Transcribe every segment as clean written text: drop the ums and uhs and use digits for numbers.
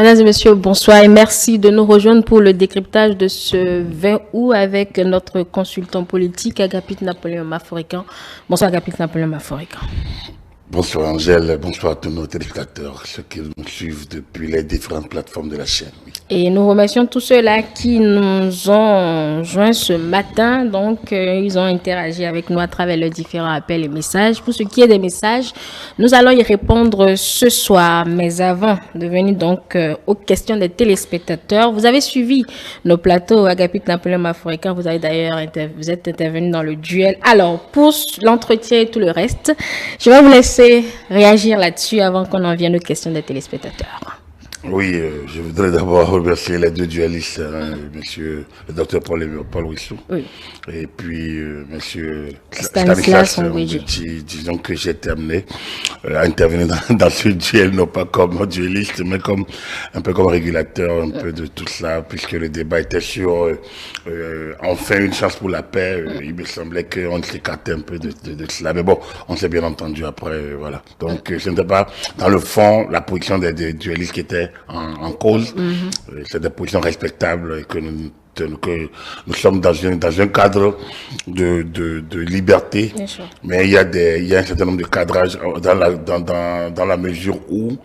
Mesdames et messieurs, bonsoir et merci de nous rejoindre pour le décryptage de ce 20 août avec notre consultant politique Agapit Napoléon Maforican. Bonsoir Agapit Napoléon Maforican. Bonsoir Angèle, bonsoir à tous nos téléspectateurs, ceux qui nous suivent depuis les différentes plateformes de la chaîne. Oui. Et nous remercions tous ceux-là qui nous ont joints ce matin. Donc, ils ont interagi avec nous à travers les différents appels et messages. Pour ce qui est des messages, nous allons y répondre ce soir. Mais avant de venir donc aux questions des téléspectateurs, vous avez suivi nos plateaux Agapit Napoléon Maforican. Vous avez d'ailleurs vous êtes intervenu dans le duel. Alors, pour l'entretien et tout le reste, je vais vous laisser réagir là-dessus avant qu'on en vienne aux questions des téléspectateurs. Oui, je voudrais d'abord remercier les deux dualistes, monsieur le docteur Paul Wissou, oui, et puis monsieur Stanislas Ngwedji. Disons que j'ai été amené à intervenir dans ce duel, non pas comme dualiste, mais un peu comme régulateur un peu de tout cela, puisque le débat était sur enfin une chance pour la paix. Il me semblait qu'on s'écartait un peu de cela, mais bon, on s'est bien entendu après, voilà. Donc ce n'était pas dans le fond la position des dualistes qui était en cause. C'est des positions respectables et que nous sommes dans un cadre de liberté, mais il y a un certain nombre de cadrages dans la mesure où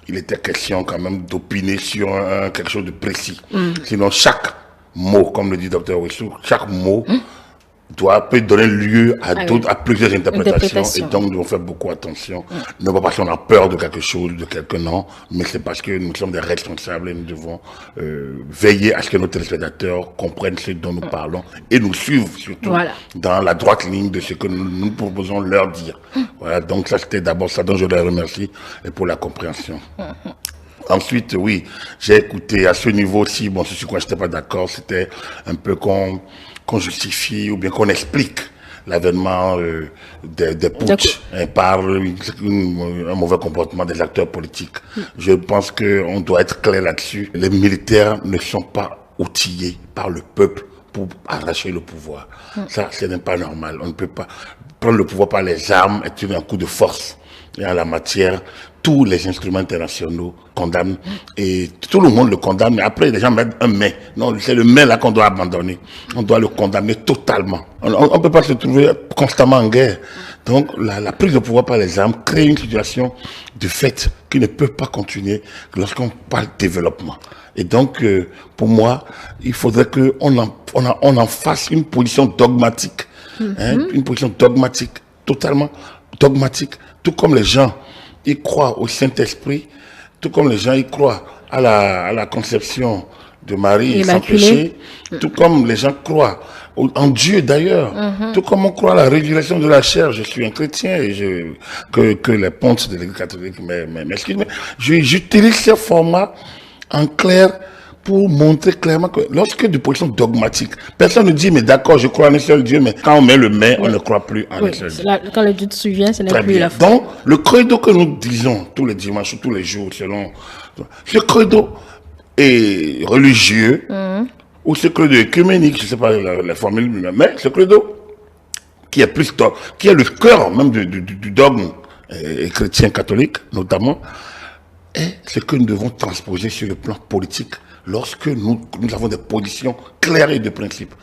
il était question quand même d'opiner sur quelque chose de précis. Sinon chaque mot, comme le dit Dr Wissou, chaque mot peut donner lieu à plusieurs interprétations, et donc nous devons faire beaucoup attention. Non pas parce qu'on a peur de quelque chose, de quelqu'un, non, mais c'est parce que nous sommes des responsables et nous devons veiller à ce que nos téléspectateurs comprennent ce dont nous parlons et nous suivent surtout dans la droite ligne de ce que nous proposons leur dire. Voilà, donc ça c'était d'abord ça dont je les remercie et pour la compréhension. Ensuite, oui, j'ai écouté à ce niveau aussi, bon, ce sur quoi je n'étais pas d'accord, c'était un peu qu'on justifie ou bien qu'on explique l'avènement des putsch par un mauvais comportement des acteurs politiques. Je pense qu'on doit être clair là-dessus. Les militaires ne sont pas outillés par le peuple pour arracher le pouvoir. Ça, ce n'est pas normal. On ne peut pas prendre le pouvoir par les armes et tirer un coup de force. Et en la matière, tous les instruments internationaux condamnent et tout le monde le condamne, mais après les gens mettent un mais. Non, c'est le mais là qu'on doit abandonner. On doit le condamner totalement. On ne peut pas se trouver constamment en guerre. Donc la prise de pouvoir par les armes crée une situation de fait qui ne peut pas continuer lorsqu'on parle de développement. Et donc, pour moi, il faudrait qu'on en fasse une position dogmatique. Une position dogmatique, totalement dogmatique. Tout comme les gens y croient au Saint-Esprit, tout comme les gens y croient à la conception de Marie sans péché, tout comme les gens croient en Dieu d'ailleurs, tout comme on croit à la résurrection de la chair. Je suis un chrétien et que les pontes de l'Église catholique m'excusent, mais j'utilise ce format en clair pour montrer clairement que lorsque de position dogmatique, personne ne dit mais d'accord, je crois en un seul Dieu, mais quand on met le mais, on ne croit plus en un seul Dieu. Quand le Dieu te souvient, ce n'est plus la foi. Donc, le credo que nous disons tous les dimanches, tous les jours, selon ce credo est religieux, ou ce credo œcuménique, je ne sais pas la formule, mais ce credo qui est le cœur même du dogme chrétien catholique, notamment, est ce que nous devons transposer sur le plan politique lorsque nous avons des positions claires et de principe.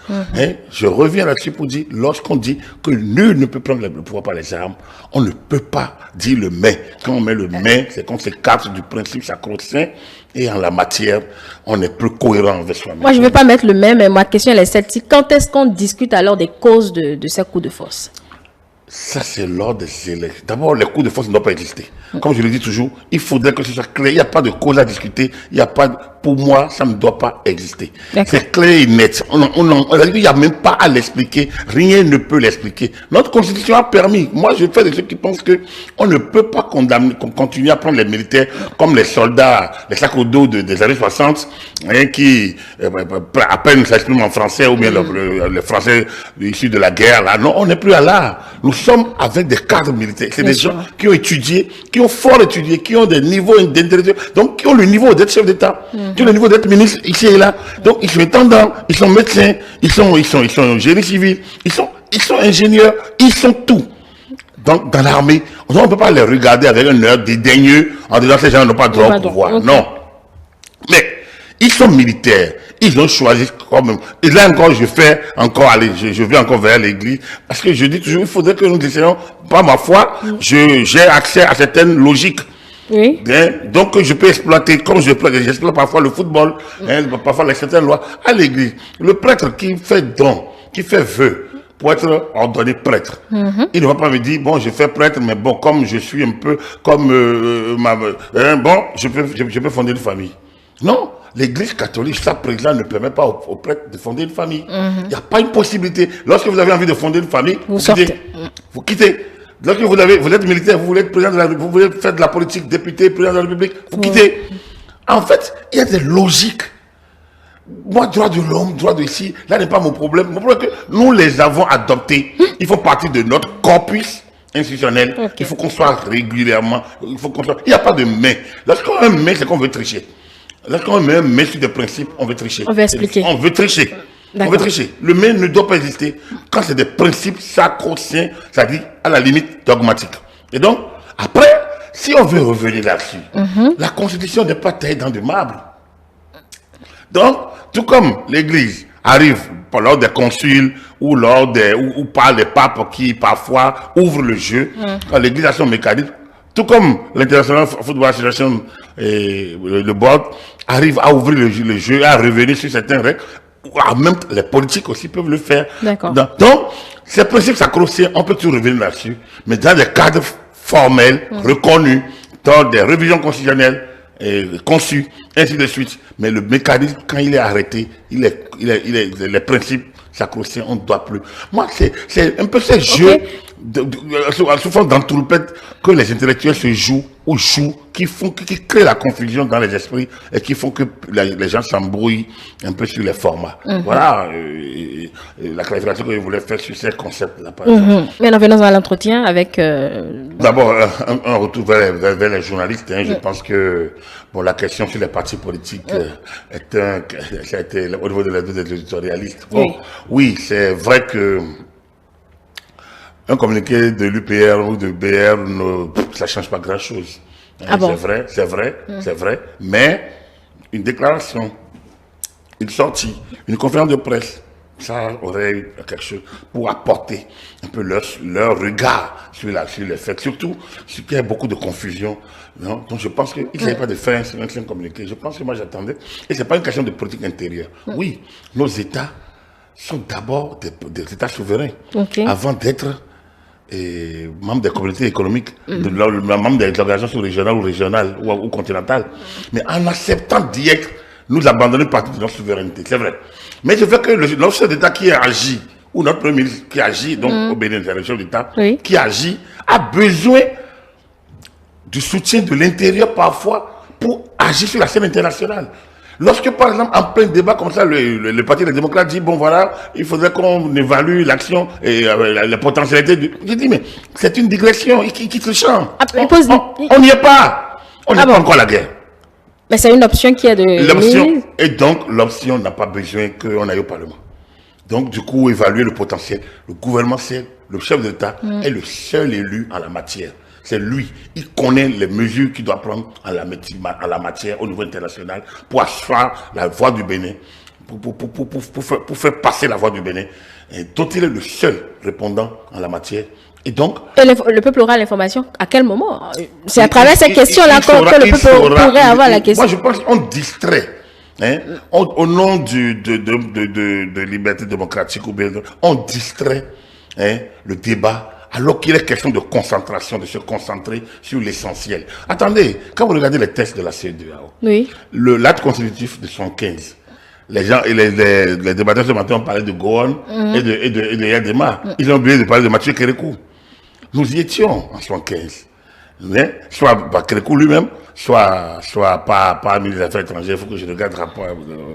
Je reviens là-dessus pour dire, lorsqu'on dit que nul ne peut prendre le pouvoir par les armes, on ne peut pas dire le mais. Quand on met le mais, c'est qu'on s'écarte du principe sacro-saint et en la matière, on est plus cohérent avec soi-même. Moi, je ne vais pas mettre le mais ma question elle est celle-ci. Quand est-ce qu'on discute alors des causes de ces coups de force? Ça, c'est lors des élections. D'abord, les coups de force ne doivent pas exister. Comme je le dis toujours, il faudrait que ce soit clair. Il n'y a pas de cause à discuter. Il n'y a pas pour moi, ça ne doit pas exister. C'est clair et net. Il n'y a même pas à l'expliquer. Rien ne peut l'expliquer. Notre constitution a permis. Moi, je fais de ceux qui pensent que on ne peut pas continuer à prendre les militaires comme les soldats, les sacs au dos des années 60, qui à peine s'expriment en français ou bien le français issu de la guerre. Là. Non, on n'est plus à là. Nous sommes avec des cadres militaires. C'est des gens qui ont étudié, qui ont fort étudié, qui ont des niveaux d'intellectuels, donc qui ont le niveau d'être chef d'État, qui ont le niveau d'être ministre ici et là. Donc ils sont intendants, ils sont médecins, ils sont génie civil, ils sont ingénieurs, ils sont tout. Donc dans l'armée, on ne peut pas les regarder avec un œil dédaigneux en disant que ces gens n'ont pas droit au pouvoir. Non. Mais ils sont militaires. Ils ont choisi quand même. Et là encore, je vais encore vers l'église. Parce que je dis toujours, il faudrait que nous essayions, par ma foi, j'ai accès à certaines logiques. Oui. Donc, je peux exploiter, comme j'exploite parfois le football, parfois certaines lois, à l'église. Le prêtre qui fait don, qui fait vœu, pour être ordonné prêtre. Il ne va pas me dire, bon, je fais prêtre, mais bon, comme je suis un peu, comme, bon, je peux fonder une famille. Non, l'église catholique, sa présence ne permet pas aux prêtres de fonder une famille. Il n'y a pas une possibilité. Lorsque vous avez envie de fonder une famille, vous quittez. Vous quittez. Lorsque vous êtes militaire, vous voulez être président de la République, vous voulez faire de la politique, député, président de la République, vous quittez. En fait, il y a des logiques. Moi, droit de l'homme, droit de ici, là n'est pas mon problème. Mon problème est que nous les avons adoptés. Ils font partie de notre corpus institutionnel. Il faut qu'on soit régulièrement. Il n'y a pas de mais. Lorsqu'on a un mais, c'est qu'on veut tricher. Lorsqu'on met un mais sur des principes, on veut tricher. On veut expliquer. On veut tricher. On veut tricher. Le mais ne doit pas exister quand c'est des principes sacro-saints, c'est-à-dire à la limite dogmatiques. Et donc, après, si on veut revenir là-dessus, la Constitution n'est pas taillée dans du marbre. Donc, tout comme l'Église arrive lors des conciles ou par les papes qui parfois ouvrent le jeu, quand l'Église a son mécanisme, tout comme l'International Football Association et le board arrive à ouvrir le jeu, à revenir sur certaines règles, même les politiques aussi peuvent le faire. D'accord. Donc, ces principes sacro-saints, on peut toujours revenir là-dessus, mais dans des cadres formels, reconnus, dans des révisions constitutionnelles, conçues, ainsi de suite. Mais le mécanisme, quand il est arrêté, les principes sacro-saints, on ne doit plus. Moi, c'est un peu ces jeux, sous forme d'entourloupette, que les intellectuels se jouent, qui créent la confusion dans les esprits et qui font que les gens s'embrouillent un peu sur les formats. Voilà la clarification que je voulais faire sur ces concepts-là. Maintenant, venons à l'entretien avec... D'abord, un retour vers les journalistes. Je pense que la question sur les partis politiques ça a été au niveau des éditorialistes. Oui, c'est vrai que un communiqué de l'UPR ou de BR, ça ne change pas grand-chose. C'est vrai. Mais une déclaration, une sortie, une conférence de presse, ça aurait eu quelque chose pour apporter un peu leur regard sur les faits. Surtout, qu'il y a beaucoup de confusion. Non? Donc je pense qu'il ne s'agit pas de faire un communiqué. Je pense que moi j'attendais. Et ce n'est pas une question de politique intérieure. Oui, nos États sont d'abord des États souverains. Avant d'être membres des communautés économiques, membres des organisations régionales ou continentales. Mais en acceptant d'y être, nous abandonnons une partie de notre souveraineté, c'est vrai. Mais je veux que notre chef d'État qui agit, ou notre Premier ministre qui agit, donc au Bénin, c'est le chef d'État, qui agit, a besoin du soutien de l'intérieur parfois pour agir sur la scène internationale. Lorsque, par exemple, en plein débat comme ça, le Parti des démocrates dit, bon voilà, il faudrait qu'on évalue l'action et la potentialité. Je dis, mais c'est une digression, il quitte le champ. On n'y est pas. On n'est pas encore à la guerre. Mais c'est une option qui est de... L'option, et donc l'option n'a pas besoin qu'on aille au Parlement. Donc, du coup, évaluer le potentiel. Le gouvernement, c'est le chef d'État, est le seul élu en la matière. C'est lui. Il connaît les mesures qu'il doit prendre en la matière au niveau international pour asseoir la voix du Bénin, pour faire passer la voix du Bénin. Et dont il est le seul répondant en la matière. Et donc... Et le peuple aura l'information à quel moment? C'est à travers ces questions-là que le peuple pourrait avoir la question. Moi, je pense qu'on distrait. Au nom de liberté démocratique, ou bien, on distrait le débat. Alors qu'il est question de concentration, de se concentrer sur l'essentiel. Attendez, quand vous regardez les textes de la CEDEAO, l'acte constitutif de 1975, les gens et les débatteurs ce matin ont parlé de Gowon et de Yadema. Ils ont oublié de parler de Mathieu Kérékou. Nous y étions en 1975. Soit par Kérékou lui-même, soit par ministre des Affaires étrangères. Il faut que je regarde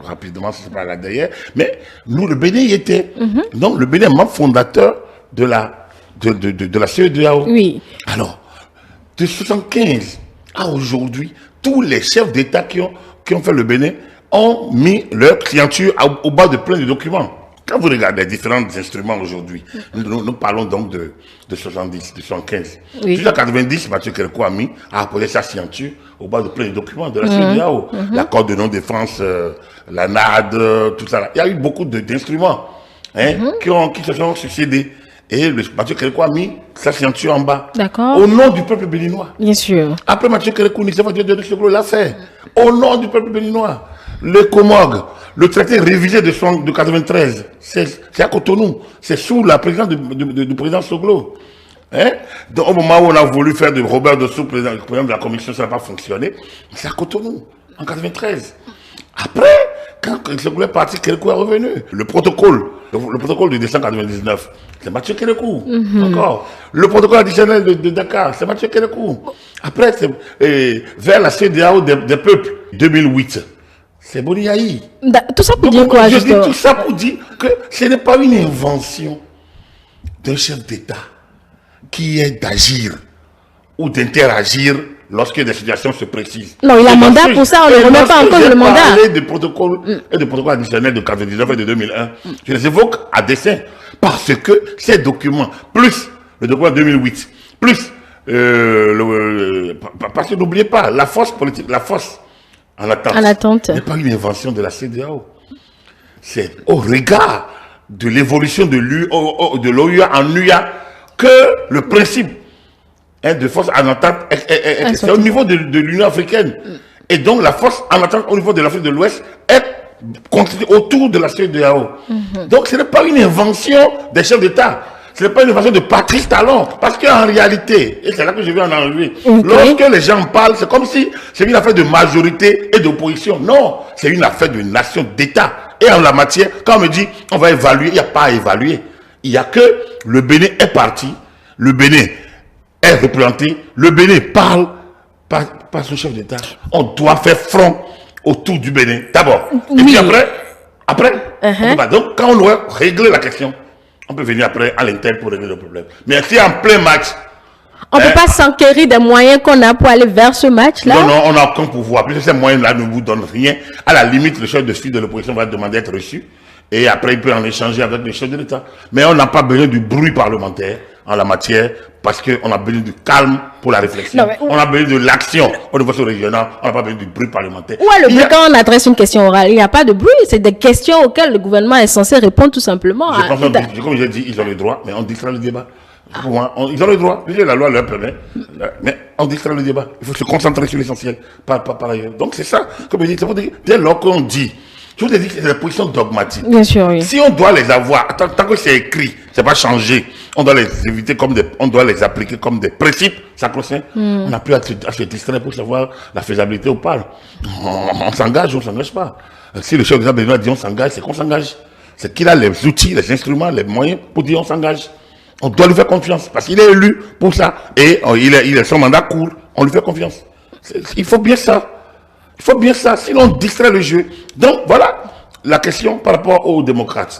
rapidement si c'est pas là derrière. Mais nous, le Bénin y était. Donc le Bénin est membre fondateur de la CEDEAO. Oui. Alors, de 1975 à aujourd'hui, tous les chefs d'État qui ont fait le Bénin ont mis leur signature au bas de plein de documents. Quand vous regardez les différents instruments aujourd'hui, nous parlons donc de 70, de 75. Jusqu'à 90, Mathieu Kérékou a posé sa signature au bas de plein de documents de la CEDEAO. L'accord de non-défense, la NAD, tout ça. Il y a eu beaucoup d'instruments qui se sont succédés. Et Mathieu Kérékou a mis sa signature en bas. D'accord. Au nom du peuple béninois. Bien sûr. Après Mathieu Kérékou, l'a fait. Au nom du peuple béninois. Le Comog, le traité révisé de 93, c'est à Cotonou. C'est sous la présidence du président Soglo. Donc, au moment où on a voulu faire de Robert Dessous président de la commission, ça n'a pas fonctionné. C'est à Cotonou, en 93. Après, quand Soglo est parti, Kérékou est revenu. Le protocole de décembre 99, c'est Mathieu Kérékou. Encore. Le protocole additionnel de Dakar, c'est Mathieu Kérékou. Après, c'est vers la CEDEAO des peuples, 2008. C'est Boni Yayi. Tout ça pour dire quoi, justement? Tout ça pour dire que ce n'est pas une invention d'un chef d'État qui est d'agir ou d'interagir lorsque des situations se précisent. Non, il a un mandat pour ça, on ne remet pas en cause le mandat. Je des protocoles et des protocoles additionnels de 99 et de 2001. Je les évoque à dessein parce que ces documents, plus le document 2008, plus parce que n'oubliez pas, la force politique, la force en attente n'est pas une invention de la CEDEAO. C'est au regard de l'évolution de l'OUA en UA que le principe de force en attente c'est au niveau de l'Union africaine. Et donc la force en attente au niveau de l'Afrique de l'Ouest est constituée autour de la CEDEAO. Donc ce n'est pas une invention des chefs d'État. Ce n'est pas une invention de Patrice Talon. Parce qu'en réalité, et c'est là que je vais en enlever, lorsque les gens parlent, c'est comme si c'est une affaire de majorité et d'opposition. Non, c'est une affaire de nation, d'État. Et en la matière, quand on me dit on va évaluer, il n'y a pas à évaluer. Il n'y a que le Bénin est parti, le Bénin est représenté, le Bénin parle par son chef d'État. On doit faire front autour du Bénin, d'abord. Et puis après, donc quand on doit régler la question, on peut venir après à l'interne pour régler le problème. Mais si en plein match, on ne peut pas s'enquérir des moyens qu'on a pour aller vers ce match-là. Non, on n'a aucun pouvoir. Puisque ces moyens-là ne vous donnent rien. À la limite, le chef de file de l'opposition va demander d'être reçu. Et après, il peut en échanger avec le chef de l'État. Mais on n'a pas besoin du bruit parlementaire en la matière parce qu'on a besoin du calme pour la réflexion. On a besoin de l'action au niveau régional. On n'a pas besoin du bruit parlementaire. Ouais, le bruit, quand on adresse une question orale, il n'y a pas de bruit. C'est des questions auxquelles le gouvernement est censé répondre tout simplement. Comme j'ai dit, ils ont le droit, mais on distrait le débat. Pour moi, ils ont le droit. La loi leur permet. Mais on distrait le débat. Il faut se concentrer sur l'essentiel. Par ailleurs. Donc c'est ça. Comme je dis, dès lors qu'on dit, je vous ai dit que c'est des positions dogmatiques. Bien sûr, oui. Si on doit les avoir, tant que c'est écrit, c'est pas changé, on doit les éviter on doit les appliquer comme des principes sacro-saints. On n'a plus à se distraire pour savoir la faisabilité ou pas. On s'engage ou on ne s'engage pas. Si le chef de l'État dit on s'engage, c'est qu'on s'engage. C'est qu'il a les outils, les instruments, les moyens pour dire on s'engage. On doit lui faire confiance parce qu'il est élu pour ça et son mandat court. On lui fait confiance. Il faut bien ça. Il faut bien ça, sinon on distrait le jeu. Donc voilà la question par rapport aux démocrates.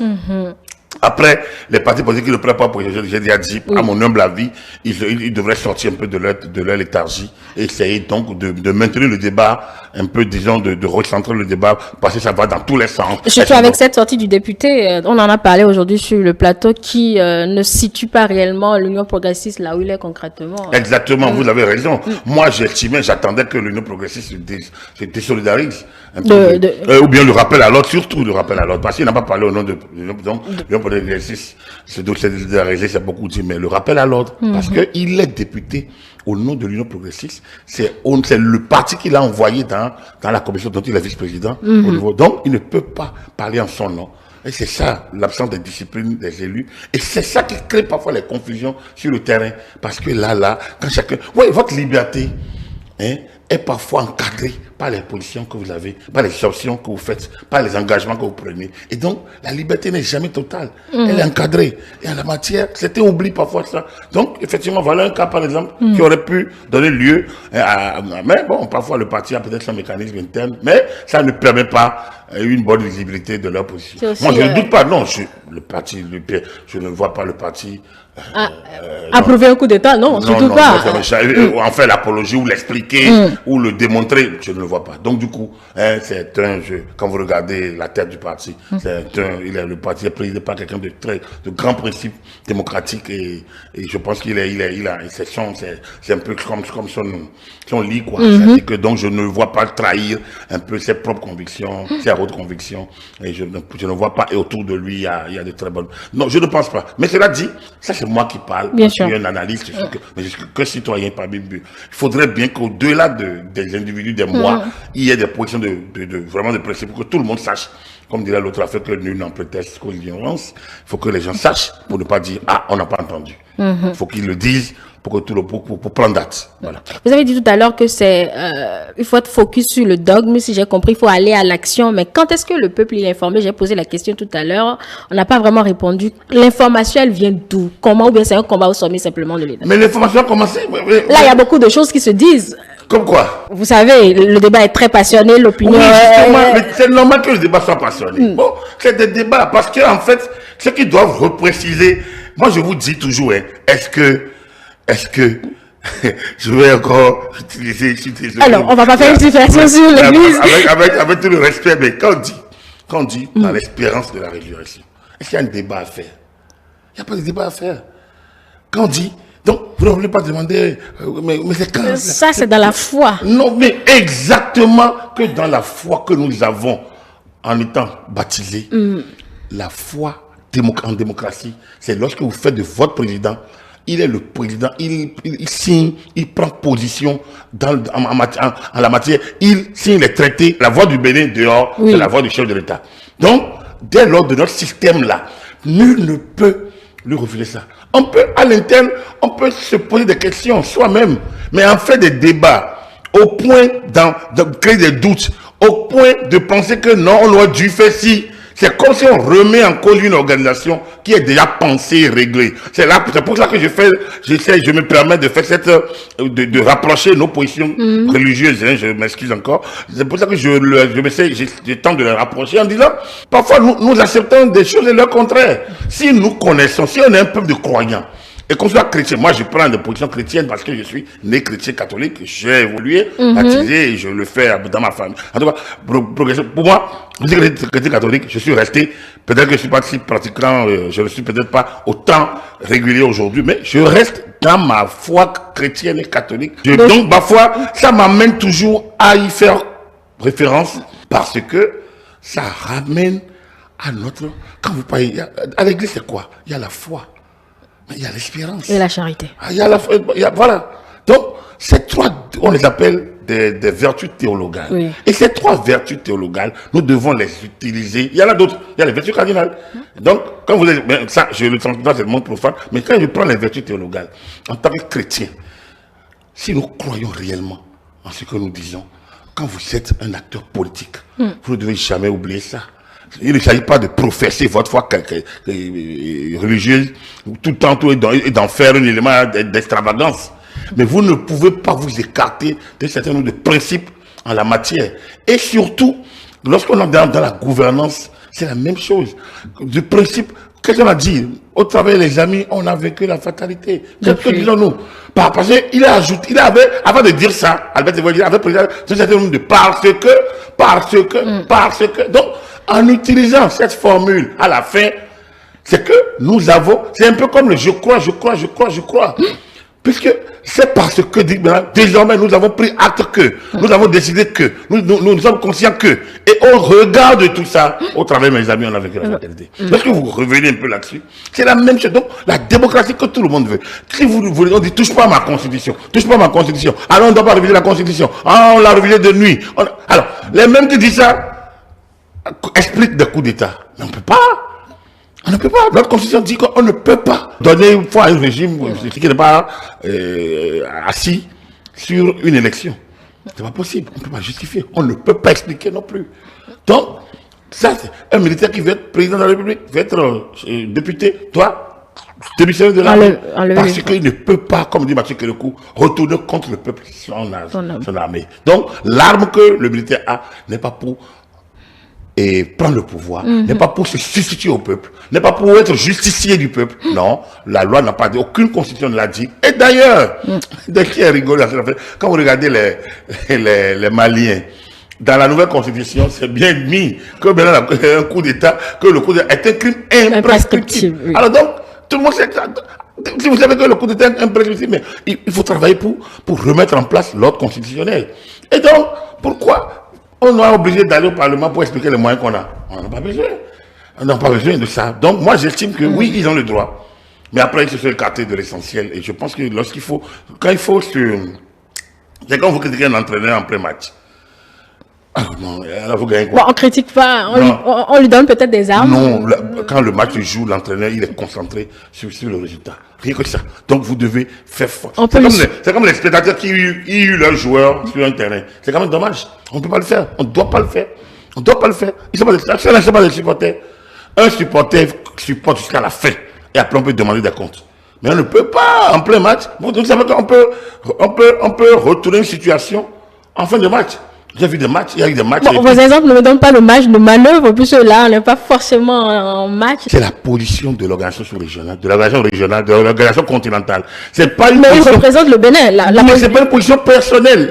Après, les partis politiques qui ne le prennent pas pour j'ai déjà dit, à mon humble avis, ils devraient sortir un peu de leur léthargie et essayer donc de maintenir le débat, un peu, disons, de recentrer le débat, parce que ça va dans tous les sens. Surtout avec cette sortie du député, on en a parlé aujourd'hui sur le plateau, qui ne situe pas réellement l'Union progressiste là où il est concrètement. Exactement, vous avez raison. Moi, j'attendais que l'Union progressiste se désolidarise. Ou bien le rappel à l'ordre, surtout le rappel à l'ordre, parce qu'il n'a pas parlé au nom de l'Union progressiste, se désolidariser, c'est beaucoup dit, mais le rappel à l'ordre, parce qu'il est député au nom de l'Union progressiste, c'est le parti qu'il a envoyé dans la commission dont il est vice-président, donc il ne peut pas parler en son nom. Et c'est ça, l'absence de discipline des élus. Et c'est ça qui crée parfois les confusions sur le terrain. Parce que là, quand chacun... Oui, votre liberté est parfois encadrée par les positions que vous avez, par les options que vous faites, par les engagements que vous prenez. Et donc, la liberté n'est jamais totale. Elle est encadrée. Et en la matière, c'était oublié parfois ça. Donc, effectivement, voilà un cas, par exemple, qui aurait pu donner lieu à... Mais bon, parfois, le parti a peut-être son mécanisme interne, mais ça ne permet pas une bonne visibilité de leur position. Moi, je ne doute pas. Non, je ne vois pas le parti... approuver un coup d'État, non, surtout pas. En faire l'apologie ou l'expliquer ou le démontrer, je ne le vois pas. Donc du coup, hein, c'est un jeu. Quand vous regardez la tête du parti, le parti est présidé par quelqu'un de grands principes démocratiques et je pense qu'il a c'est un peu comme son lit, quoi. C'est-à-dire que donc je ne vois pas trahir un peu ses propres convictions, ses autres convictions, et je ne vois pas, et autour de lui, il y a de très bonnes. Non, je ne pense pas. Mais cela dit, ça c'est moi qui parle. Bien sûr. Je suis un analyste, mais je suis que citoyen parmi eux. Il faudrait bien qu'au-delà des individus, des mois, il y ait des positions vraiment de principe pour que tout le monde sache. Comme dirait l'autre affaire, que nul n'en prétexte qu'aux ignorances. Il faut que les gens sachent pour ne pas dire « Ah, on n'a pas entendu ». Il faut qu'ils le disent pour prendre date. Voilà. Vous avez dit tout à l'heure que il faut être focus sur le dogme, si j'ai compris, il faut aller à l'action. Mais quand est-ce que le peuple est informé? J'ai posé la question tout à l'heure, on n'a pas vraiment répondu. L'information, elle vient d'où? Comment? Ou bien c'est un combat au sommet simplement de l'État? Mais l'information a commencé. Là, il y a beaucoup de choses qui se disent. Comme quoi? Vous savez, le débat est très passionné, l'opinion... Oui, c'est normal que le débat soit passionné. Bon, c'est des débats, parce qu'en fait, ce qu'ils doivent repréciser, moi je vous dis toujours, hein, est-ce que, je vais encore utiliser... Alors, on va pas faire une différenciation sur l'église. Avec tout le respect, mais quand on dit dans l'espérance de la résurrection, est-ce qu'il y a un débat à faire? Il n'y a pas de débat à faire. Quand on dit... Donc, vous ne voulez pas demander, mais c'est quand... Ça, c'est dans la foi. Non, mais exactement que dans la foi que nous avons en étant baptisés. La foi en démocratie, c'est lorsque vous faites de votre président, il est le président, il signe, il prend position en la matière, il signe les traités, la voix du Bénin dehors, c'est la voix du chef de l'État. Donc, dès lors de notre système-là, nul ne peut lui refuser ça. On peut, à l'interne, on peut se poser des questions soi-même, mais en fait des débats, au point de créer des doutes, au point de penser que non, on aurait dû faire ci. C'est comme si on remet en cause une organisation qui est déjà pensée et réglée. C'est pour ça que je me permets de faire de rapprocher nos positions religieuses, hein, je m'excuse encore. C'est pour ça que je tente de les rapprocher en disant, parfois nous acceptons des choses et leur contraire. Si nous connaissons, si on est un peuple de croyants, et qu'on soit chrétien, moi je prends des positions chrétiennes parce que je suis né chrétien catholique, j'ai évolué, baptisé et je le fais dans ma famille. En tout cas, pour moi, je suis chrétien catholique, je suis resté, peut-être que je ne suis pas si pratiquant, je ne suis peut-être pas autant régulier aujourd'hui, mais je reste dans ma foi chrétienne et catholique. Donc ma foi, ça m'amène toujours à y faire référence parce que ça ramène à notre... Quand vous parlez, à l'église c'est quoi? Il y a la foi. Il y a l'espérance. Et la charité. Il y a voilà. Donc, ces trois, on les appelle des vertus théologales. Oui. Et ces trois vertus théologales, nous devons les utiliser. Il y en a d'autres. Il y a les vertus cardinales. Donc, quand vous êtes, ça, je le sens dans ce monde profane, mais quand je prends les vertus théologales, en tant que chrétien, si nous croyons réellement en ce que nous disons, quand vous êtes un acteur politique, vous ne devez jamais oublier ça. Il ne s'agit pas de professer votre foi religieuse tout le temps et d'en faire un élément d'extravagance. Mais vous ne pouvez pas vous écarter d'un certain nombre de principes en la matière. Et surtout, lorsqu'on est dans la gouvernance, c'est la même chose. Du principe, qu'est-ce qu'on a dit? Au travers des amis, on a vécu la fatalité. C'est ce que disons-nous. Parce qu'il a ajouté, avant de dire ça, Albert Evoli avait présenté un certain nombre de parce que. Donc, en utilisant cette formule à la fin, c'est que nous avons, c'est un peu comme le je crois. Puisque c'est parce que désormais nous avons pris acte que, nous avons décidé que, nous sommes conscients que, et on regarde tout ça, au travers mes amis, on a vécu la fatalité. Lorsque vous revenez un peu là-dessus, c'est la même chose. Donc, la démocratie que tout le monde veut. Si vous voulez, on dit touche pas à ma constitution, alors on ne doit pas réviser la constitution, on l'a révisée de nuit. Alors, les mêmes qui disent ça, expliquent des coups d'État. Mais on ne peut pas. On ne peut pas. Notre constitution dit qu'on ne peut pas donner une fois à un régime qui n'est pas assis sur une élection. C'est pas possible. On ne peut pas justifier. On ne peut pas expliquer non plus. Donc, ça, c'est un militaire qui veut être président de la République, veut être député, doit démissionner de l'armée. Parce qu'il ne peut pas, comme dit Mathieu Kérékou, retourner contre le peuple, son armée. Donc, l'arme que le militaire a n'est pas pour prendre le pouvoir, n'est pas pour se substituer au peuple, n'est pas pour être justicier du peuple. Non, la loi n'a pas dit, aucune constitution ne l'a dit. Et d'ailleurs, qui est rigolo, quand vous regardez les Maliens, dans la nouvelle constitution, c'est bien mis que maintenant un coup d'État, que le coup d'État est un crime imprescriptible. Oui. Alors donc, tout le monde sait ça. Si vous savez que le coup d'État est imprescriptible, mais il faut travailler pour remettre en place l'ordre constitutionnel. Et donc, pourquoi on est obligé d'aller au Parlement pour expliquer les moyens qu'on a? On n'a pas besoin. On n'a pas besoin de ça. Donc, moi, j'estime que oui, ils ont le droit. Mais après, ils se sont écartés de l'essentiel. Et je pense que quand il faut c'est quand vous critiquez un entraîneur en pré-match. Ah non, là, vous gagnez quoi? Bon, on critique pas, on lui donne peut-être des armes. Non, quand le match se joue, l'entraîneur, il est concentré sur le résultat. Rien que ça. Donc, vous devez faire fort. C'est comme les spectateurs qui eu leurs joueurs sur un terrain. C'est quand même dommage. On ne peut pas le faire. On ne doit pas le faire. On ne doit pas le faire. Ils ne sont pas des supporters. Un supporter supporte jusqu'à la fin. Et après, on peut demander des comptes. Mais on ne peut pas, en plein match. Vous savez qu'on peut retourner une situation en fin de match. J'ai vu des matchs, il y a eu des matchs. Bon, vos exemples ne me donnent pas le match de manœuvre, puisque là, on n'est pas forcément en match. C'est la position de l'organisation régionale, de l'organisation continentale. C'est pas une mais position... il représente le Bénin. Mais c'est pas une position personnelle.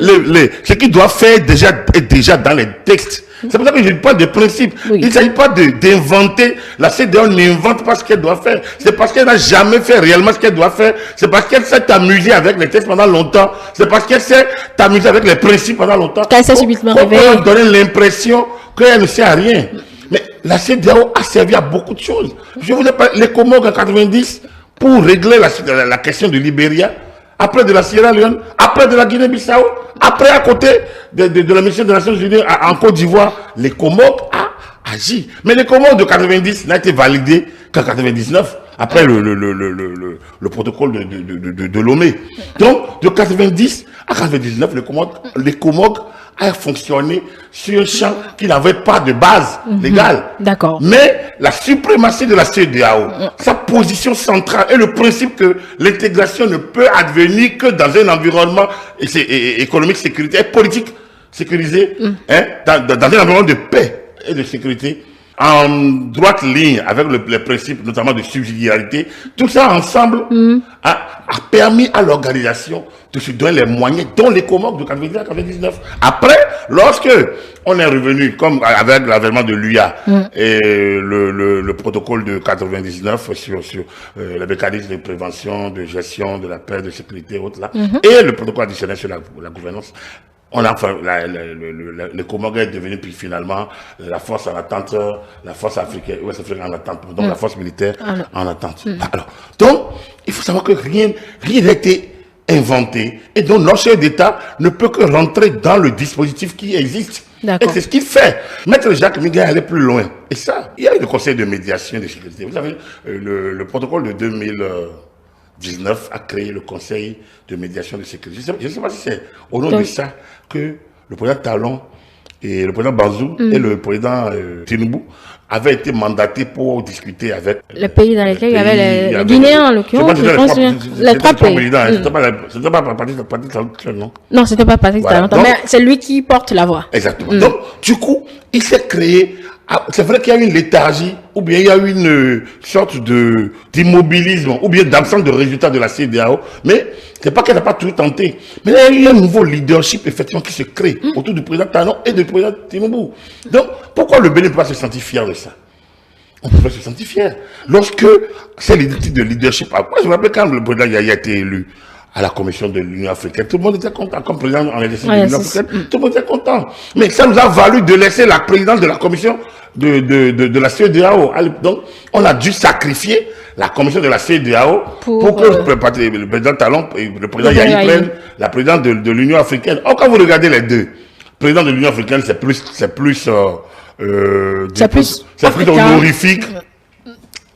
Ce qu'il doit faire est déjà dans les textes. C'est pour ça que je parle de principe. Oui. Il ne s'agit pas d'inventer. La CEDEAO n'invente pas ce qu'elle doit faire. C'est parce qu'elle n'a jamais fait réellement ce qu'elle doit faire. C'est parce qu'elle s'est amusée avec les textes pendant longtemps. C'est parce qu'elle s'est amusée avec les principes pendant longtemps. Qu'elle s'est subitement réveillée. On donner l'impression qu'elle ne sert à rien. Mais la CEDEAO a servi à beaucoup de choses. Je vous ai parlé les Comores en 90 pour régler la question de Libéria. Après de la Sierra Leone, après de la Guinée-Bissau, après à côté de la mission des Nations Unies en Côte d'Ivoire, les Comores a agi. Mais les Comores de 90 n'a été validé qu'en 99, après le protocole de Lomé. Donc, de 90 à 99, les Comores a fonctionné sur un champ qui n'avait pas de base légale. D'accord. Mais la suprématie de la CEDEAO, sa position centrale et le principe que l'intégration ne peut advenir que dans un environnement économique, sécuritaire et politique sécurisé, dans un environnement de paix et de sécurité, en droite ligne avec les principes notamment de subsidiarité, tout ça ensemble a permis à l'organisation de se donner les moyens, dont les Comores de 90 à 99. Après, lorsque on est revenu, comme avec l'avènement de l'UIA et le protocole de 99 sur les mécanismes de prévention, de gestion, de la paix, de sécurité et autres là, et le protocole additionnel sur la gouvernance, on a les Comores est devenu puis finalement la force en attente, la force africaine, ouest africaine en attente, donc la force militaire en attente. Alors, donc, il faut savoir que rien n'a été inventé et donc notre chef d'État ne peut que rentrer dans le dispositif qui existe. Et c'est ce qu'il fait. Maître Jacques Miguel allait plus loin. Et ça, il y a eu le conseil de médiation et de sécurité. Vous savez, le protocole de 2019 a créé le conseil de médiation de sécurité. Je ne sais pas si c'est au nom de ça que le président Talon et le président Bazou et le président Tinubu avaient été mandatés pour discuter avec les pays dans lesquels il y avait les Guinéens, en l'occurrence. Je pense les trois pays. C'était pas Patrick Talon, non? Non, c'était pas Patrick Talon, mais c'est lui qui porte la voix. Exactement. Donc, du coup, il s'est créé. C'est vrai qu'il y a eu une léthargie, ou bien il y a eu une sorte d'immobilisme, ou bien d'absence de résultats de la CEDEAO, mais c'est pas qu'elle n'a pas tout tenté. Mais il y a eu un nouveau leadership, effectivement, qui se crée autour du président Talon et du président Tinubu. Donc, pourquoi le Bénin ne peut pas se sentir fier de ça? On peut pas se sentir fier. Lorsque c'est l'identité de leadership, moi je me rappelle quand le président Yaya a été élu à la commission de l'Union africaine, tout le monde était content. Comme président en élection de l'Union africaine, tout le monde était content. Mais ça nous a valu de laisser la présidence de la commission de la CEDEAO. Donc, on a dû sacrifier la commission de la CEDEAO pour que le président Talon et le président Yahi prennent la présidence de l'Union africaine. Or, quand vous regardez les deux, le président de l'Union africaine, c'est plus honorifique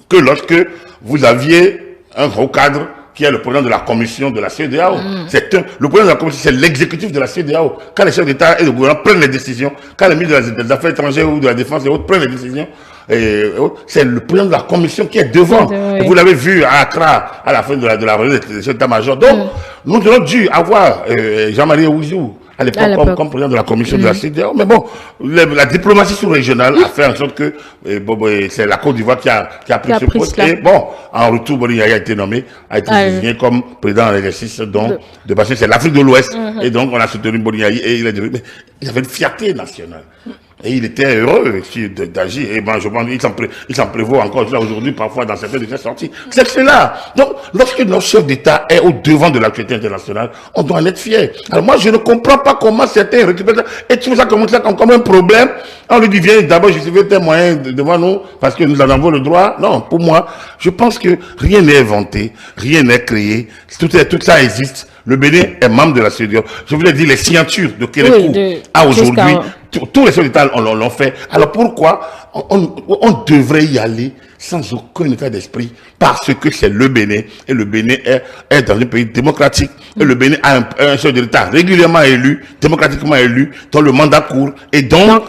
que lorsque vous aviez un gros cadre qui est le président de la commission de la CEDEAO. Le président de la commission, c'est l'exécutif de la CEDEAO. Quand les chefs d'État et de gouvernement prennent les décisions, quand les ministres des Affaires étrangères ou de la Défense et autres prennent les décisions, c'est le président de la commission qui est devant. Et vous l'avez vu à Accra, à la fin de la réunion des chefs d'état-major. Donc, nous avons dû avoir Jean-Marie Ouzou à l'époque comme président de la commission de la CEDEAO. Mais bon, la diplomatie sous-régionale a fait en sorte que c'est la Côte d'Ivoire qui a pris ce poste. Et bon, en retour, Boni Yayi a été nommé, a été désigné comme président en exercice parce que c'est l'Afrique de l'Ouest. Et donc, on a soutenu Boni Yayi et il a dit, mais il avait une fierté nationale. Et il était heureux d'agir. Et ben, je pense qu'il s'en prévaut encore aujourd'hui, parfois, dans certaines de ses sorties. C'est cela. Donc, lorsque notre chef d'État est au devant de l'actualité internationale, on doit en être fier. Alors moi, je ne comprends pas comment certains récupèrent ça et trouvent ça comme un problème. On lui dit, viens d'abord justifier tes moyens devant nous, parce que nous en avons le droit. Non, pour moi, je pense que rien n'est inventé, rien n'est créé. Tout ça existe. Le Bénin est membre de la CEDEAO. Je voulais dire les signatures de Kérékou à aujourd'hui. Tous les chefs d'État l'ont fait. Alors pourquoi on devrait y aller sans aucun état d'esprit? Parce que c'est le Bénin. Et le Bénin est dans un pays démocratique. Et le Bénin a un chef d'État régulièrement élu, démocratiquement élu, dont le mandat court. Et donc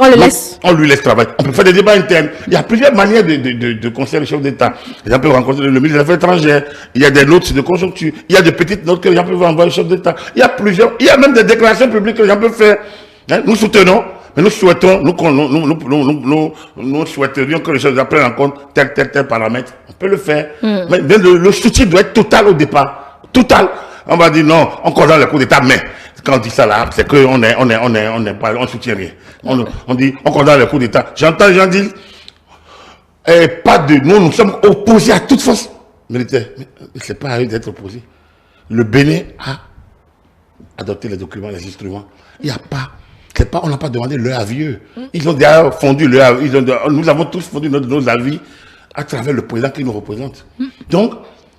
on lui laisse travailler. On peut faire des débats internes. Il y a plusieurs manières de conseiller le chef d'État. Les gens peuvent rencontrer le ministre des Affaires étrangères. Il y a des notes de conjoncture. Il y a des petites notes que les gens peuvent envoyer au chef d'État. Il y a même des déclarations publiques que les gens peuvent faire. Hein? Nous soutenons. Mais nous souhaitons, nous souhaiterions que les choses prennent en compte tel paramètre. On peut le faire. Mais le soutien doit être total au départ. Total. On va dire non, on condamne le coup d'État, mais quand on dit ça là, c'est qu'on on soutient rien. On dit, on condamne le coup d'État. J'entends les gens dire, nous sommes opposés à toute force militaire. Mais c'est pas à eux d'être opposés. Le Bénin a adopté les documents, les instruments. Il n'y a pas. On n'a pas demandé leur avis. Ils ont déjà fondu leur avis. Nous avons tous fondu nos avis à travers le président qui nous représente. Donc,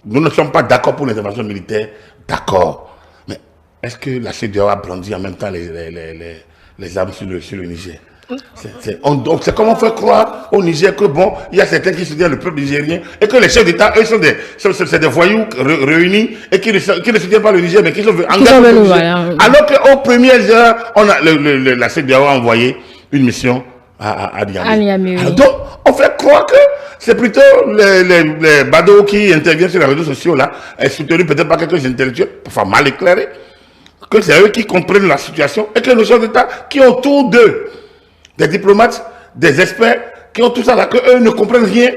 nous ne sommes pas d'accord pour l'intervention militaire. D'accord. Mais est-ce que la CEDEAO a brandi en même temps les armes sur le Niger? C'est comme on fait croire au Niger que bon, il y a certains qui soutiennent le peuple nigérien et que les chefs d'État, eux, c'est des voyous réunis et qui ne soutiennent pas le Niger, mais qui sont engagés le Niger. Alors qu'aux premières heures, la CEDEAO a envoyé une mission à Niamey. Donc, on fait croire que c'est plutôt les badauds qui interviennent sur les réseaux sociaux là, et soutenus peut-être par quelques intellectuels, parfois mal éclairés, que c'est eux qui comprennent la situation et que nos chefs d'État qui ont autour d'eux des diplomates, des experts qui ont tout ça là, qu'eux ne comprennent rien.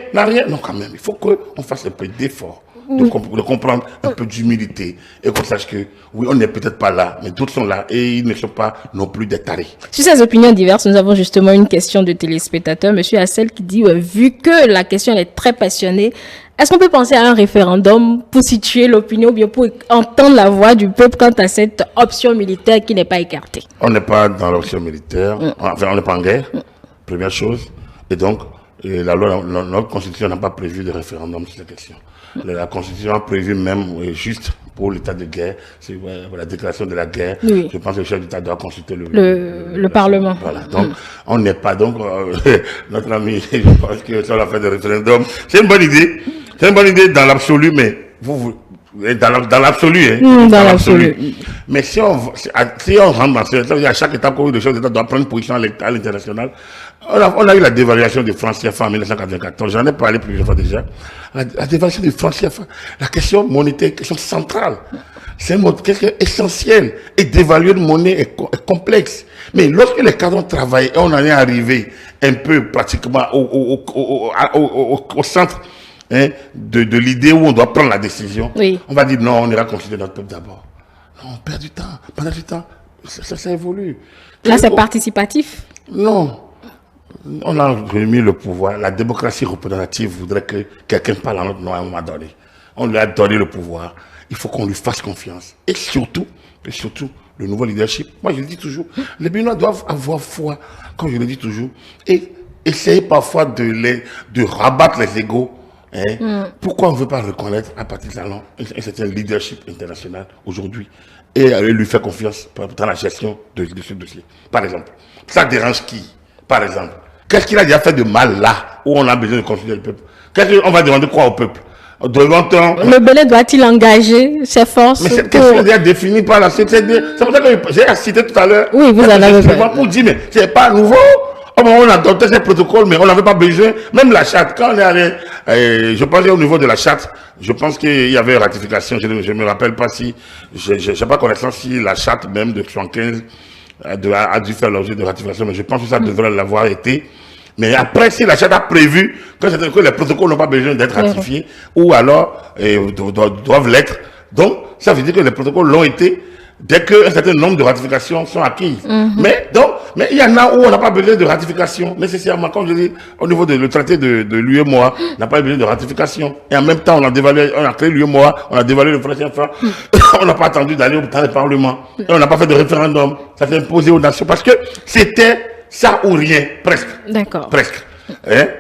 Non, quand même, il faut qu'on fasse un peu d'effort, de comprendre, un peu d'humilité, et qu'on sache que, oui, on n'est peut-être pas là, mais d'autres sont là, et ils ne sont pas non plus des tarés. Sur ces opinions diverses, nous avons justement une question de téléspectateur, M. Hassel, qui dit, vu que la question est très passionnée, est-ce qu'on peut penser à un référendum pour situer l'opinion ou bien pour entendre la voix du peuple quant à cette option militaire qui n'est pas écartée? On n'est pas dans l'option militaire, enfin on n'est pas en guerre, première chose. Et donc, notre constitution n'a pas prévu de référendum sur cette question. La constitution a prévu même, juste pour l'état de guerre, c'est la déclaration de la guerre. Oui. Je pense que le chef d'État doit consulter le Parlement. Voilà. Donc, on n'est pas, donc, notre ami, je pense que sur l'affaire de référendum, c'est une bonne idée. C'est une bonne idée dans l'absolu, mais dans l'absolu, hein. Dans l'absolu. Mais si on rentre dans ce, à chaque étape, le chef d'État doit prendre une position à l'international. On a eu la dévaluation du franc CFA en 1994. J'en ai parlé plusieurs fois déjà. La dévaluation du franc CFA, la question monétaire, une question centrale. C'est une question essentielle. Et d'évaluer une monnaie est complexe. Mais lorsque les cadres ont travaillé et on en est arrivé un peu pratiquement au centre, hein, de l'idée où on doit prendre la décision, oui. On va dire non, on ira consulter notre peuple d'abord. Non, on perd du temps. Pendant du temps, ça évolue. Là, c'est participatif? Non. On a remis le pouvoir. La démocratie représentative voudrait que quelqu'un parle en notre nom à un moment donné. On lui a donné le pouvoir. Il faut qu'on lui fasse confiance. Et surtout, le nouveau leadership. Moi, je le dis toujours, les Béninois doivent avoir foi, comme je le dis toujours, et essayer parfois de rabattre les égos. Hein? Pourquoi on ne veut pas reconnaître à partir de talent un certain leadership international aujourd'hui et lui faire confiance dans la gestion de ce dossier? Par exemple, ça dérange qui? Par exemple, qu'est-ce qu'il a déjà fait de mal là où on a besoin de consulter le peuple? Qu'est-ce qu'on va demander quoi au peuple? Le Bénin doit-il engager ses forces? Mais cette question est déjà définie par la CEDEAO. C'est pour ça que j'ai cité tout à l'heure. Oui, vous en avez fait. Pour dire, mais c'est pas nouveau. On a adopté ces protocoles, mais on n'avait pas besoin. Même la charte, quand on est allé, je pensais au niveau de la charte, je pense qu'il y avait ratification. Je ne me rappelle pas si, j'ai pas connaissance si la charte même de 75 a dû faire l'objet de ratification, mais je pense que ça devrait l'avoir été. Mais après, si la Charte a prévu que les protocoles n'ont pas besoin d'être ratifiés, ou alors doivent l'être, donc ça veut dire que les protocoles l'ont été dès qu'un certain nombre de ratifications sont acquises. Mais il y en a où on n'a pas besoin de ratification nécessairement. Comme je dis, au niveau du traité de l'UEMOA, on n'a pas besoin de ratification. Et en même temps, on a créé l'UEMOA, on a dévalué le franc CFA. On n'a pas attendu d'aller dans le Parlement. Et on n'a pas fait de référendum. Ça s'est imposé aux nations parce que c'était ça ou rien, presque. D'accord. Presque.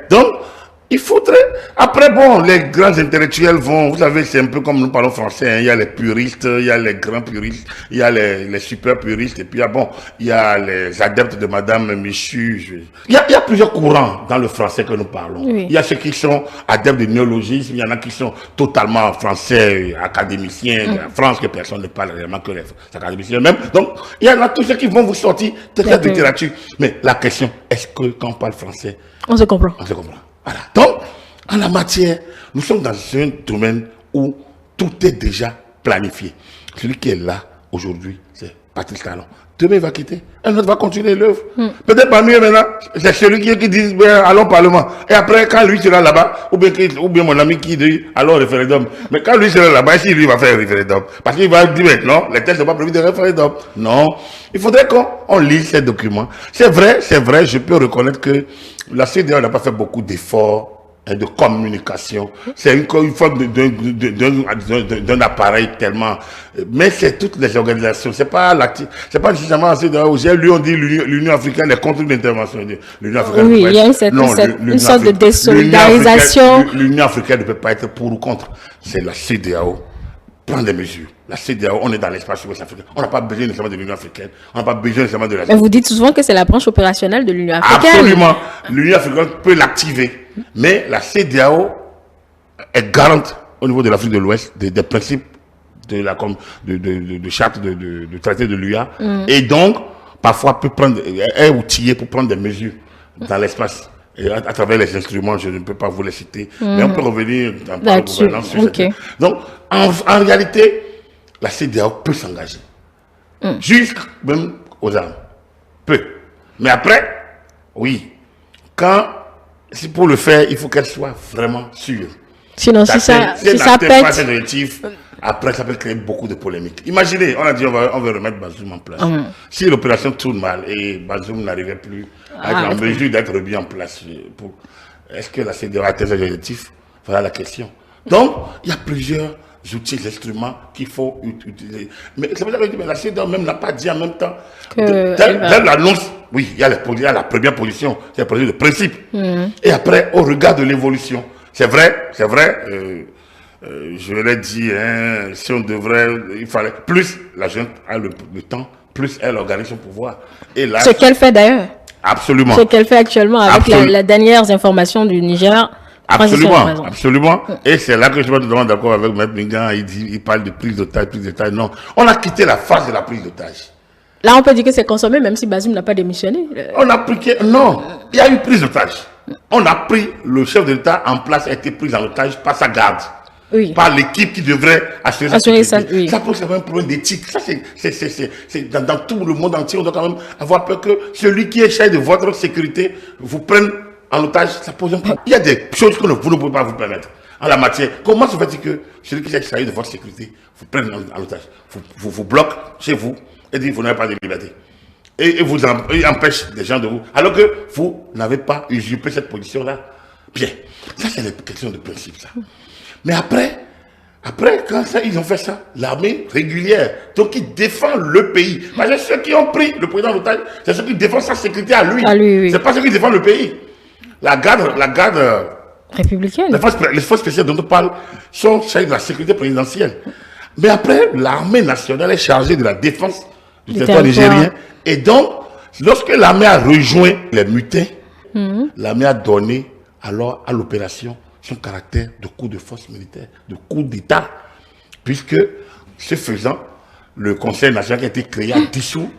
Donc, il faudrait... Après, bon, les grands intellectuels vont... Vous savez, c'est un peu comme nous parlons français. Hein, il y a les puristes, il y a les grands puristes, il y a les super puristes. Et puis, il y a les adeptes de Madame Michu. Il y a plusieurs courants dans le français que nous parlons. Oui. Il y a ceux qui sont adeptes de néologisme. Il y en a qui sont totalement français, académiciens de la France, que personne ne parle réellement que les académiciens même. Donc, il y en a tous ceux qui vont vous sortir de cette littérature. Mais la question, est-ce que quand on parle français... On se comprend. On se comprend. Voilà. Donc, en la matière, nous sommes dans un domaine où tout est déjà planifié. Celui qui est là aujourd'hui, c'est Patrice Talon. Demain, il va quitter. Un autre va continuer l'œuvre. Peut-être parmi eux maintenant, c'est celui qui dit allons au Parlement. Et après, quand lui sera là-bas, ou bien mon ami qui dit allons au référendum. Mais quand lui sera là-bas, si lui va faire un référendum, parce qu'il va dire non, les textes ne sont pas prévus de référendum. Non. Il faudrait qu'on lise ces documents. C'est vrai, je peux reconnaître que la CEDEAO n'a pas fait beaucoup d'efforts de communication. C'est une forme d'un appareil tellement... Mais c'est toutes les organisations. C'est pas nécessairement la CEDEAO. Lui, on dit l'Union africaine est contre l'intervention. L'Union africaine oui, il y a une sorte de désolidarisation. L'Union africaine ne peut pas être pour ou contre. C'est la CEDEAO. Prendre des mesures. La CEDEAO, on est dans l'espace ouest africain. On n'a pas besoin nécessairement de l'Union africaine. On n'a pas besoin nécessairement de la... Mais vous dites souvent que c'est la branche opérationnelle de l'Union africaine. Absolument. L'Union africaine peut l'activer. Mais la CEDEAO est garante au niveau de l'Afrique de l'Ouest des principes de charte de traité de l'UA. Et donc, parfois, est outillée pour prendre des mesures dans l'espace. Et à travers les instruments, je ne peux pas vous les citer, mais on peut revenir dans la gouvernance. Okay. Donc, en réalité, la CEDEAO peut s'engager, jusqu'à même aux armes. Peu. Mais après, oui, si pour le faire, il faut qu'elle soit vraiment sûre. Sinon, si ça pète... Après, ça peut créer beaucoup de polémiques. Imaginez, on a dit on va remettre Bazoum en place. Si l'opération tourne mal et Bazoum n'arrivait plus à être en mesure d'être remis en place, est-ce que la CEDEAO a atteint ses objectifs? Voilà la question. Donc, il y a plusieurs outils, instruments qu'il faut utiliser. Mais c'est pour ça que je dis, mais la CEDEAO même n'a pas dit en même temps. Dès l'annonce, oui, il y a la première position, c'est la position de principe. Et après, au regard de l'évolution, c'est vrai, je l'ai dit, hein, si on devrait, il fallait, plus la jeune a le temps, plus elle organise son pouvoir. Et là, ce qu'elle fait d'ailleurs. Absolument. Ce qu'elle fait actuellement avec les dernières informations du Niger. Absolument. Et c'est là que je me demande d'accord avec M. Mingan, il parle de prise d'otage, Non, on a quitté la phase de la prise d'otage. Là, on peut dire que c'est consommé, même si Bazoum n'a pas démissionné. Non, il y a eu prise d'otage. On a pris, le chef de l'État en place a été pris en otage par sa garde. Oui. Par l'équipe qui devrait assurer ça. Oui. Ça pose quand même un problème d'éthique. Ça, c'est dans tout le monde entier, on doit quand même avoir peur que celui qui est chargé de votre sécurité vous prenne en otage. Ça pose un problème. Il y a des choses que vous ne pouvez pas vous permettre en la matière. Comment se fait-il que celui qui est chargé de votre sécurité vous prenne en otage, vous bloque chez vous et dit vous n'avez pas de liberté et vous empêche des gens de vous, alors que vous n'avez pas usurpé cette position-là. Bien, ça c'est des questions de principe, ça. Mais après, quand ils ont fait ça, l'armée régulière, donc qui défend le pays. Parce que ceux qui ont pris le président d'otage, c'est ceux qui défendent sa sécurité à lui. Oui. C'est pas ceux qui défendent le pays. La garde républicaine. Les forces spéciales dont on parle sont chargées de la sécurité présidentielle. Mais après, l'armée nationale est chargée de la défense du territoire nigérien. Et donc, lorsque l'armée a rejoint les mutins, l'armée a donné alors à l'opération son caractère de coup de force militaire, de coup d'État, puisque, ce faisant, le Conseil national qui a été créé a dissous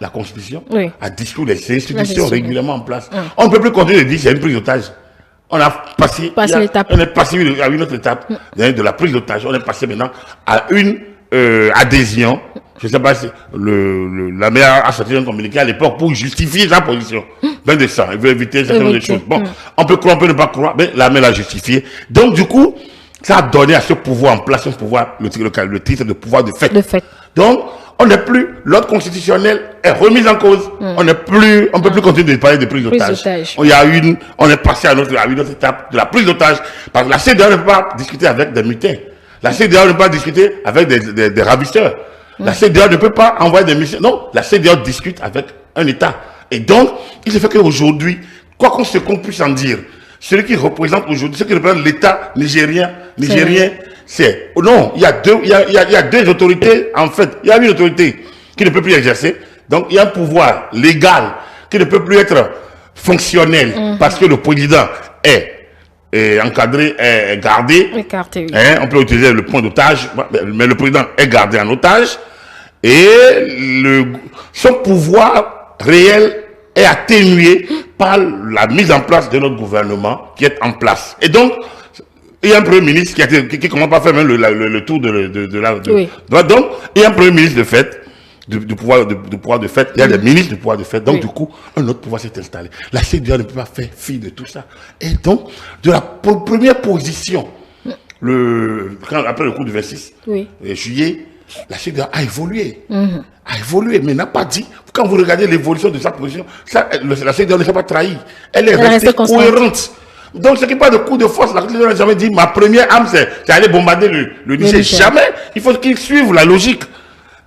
la Constitution, a dissous les institutions régulièrement en place. On ne peut plus continuer de dire que c'est une prise d'otage. On a passé l'étape. On est passé à une autre étape de la prise d'otage. On est passé maintenant à une adhésion Je ne sais pas si la maire a sorti un communiqué à l'époque pour justifier sa position. Ben de ça, il veut éviter certaines choses. Bon, on peut croire, on peut ne pas croire, mais la maire l'a justifié. Donc, du coup, ça a donné à ce pouvoir en place un pouvoir, le titre de pouvoir de fait. Donc, on n'est plus, l'ordre constitutionnel est remis en cause. On peut plus continuer de parler de prise d'otage. On est passé à une autre étape de la prise d'otage. Parce que la CEDEAO ne peut pas discuter avec des mutins. La CEDEAO ne peut pas discuter avec des ravisseurs. La CEDEAO ne peut pas envoyer des missions. Non, la CEDEAO discute avec un État. Et donc, il se fait qu'aujourd'hui, quoi qu'on puisse en dire, celui qui représente aujourd'hui, celui qui représente l'État nigérien, c'est... Non, il y a deux autorités, en fait. Il y a une autorité qui ne peut plus exercer. Donc, il y a un pouvoir légal qui ne peut plus être fonctionnel parce que le président est encadré, est gardé. Écarté, oui. On peut utiliser le point d'otage, mais le président est gardé en otage. Et son pouvoir réel est atténué par la mise en place de notre gouvernement qui est en place. Et donc, il y a un premier ministre qui commence pas à faire même le tour de la... Oui. Donc, il y a un premier ministre de fait, du pouvoir de fait, il y a des ministres du pouvoir de fait. Donc, du coup, un autre pouvoir s'est installé. La CEDEAO ne peut pas faire fi de tout ça. Et donc, de la première position, après le coup du 26 juillet, la CEDEAO a évolué. A évolué, mais n'a pas dit. Quand vous regardez l'évolution de sa position, la CEDEAO ne s'est pas trahie. Elle est restée cohérente. Donc, ce qui n'est pas de coup de force, la CEDEAO n'a jamais dit ma première arme, c'est aller bombarder le Niger. Jamais. Il faut qu'ils suivent la logique.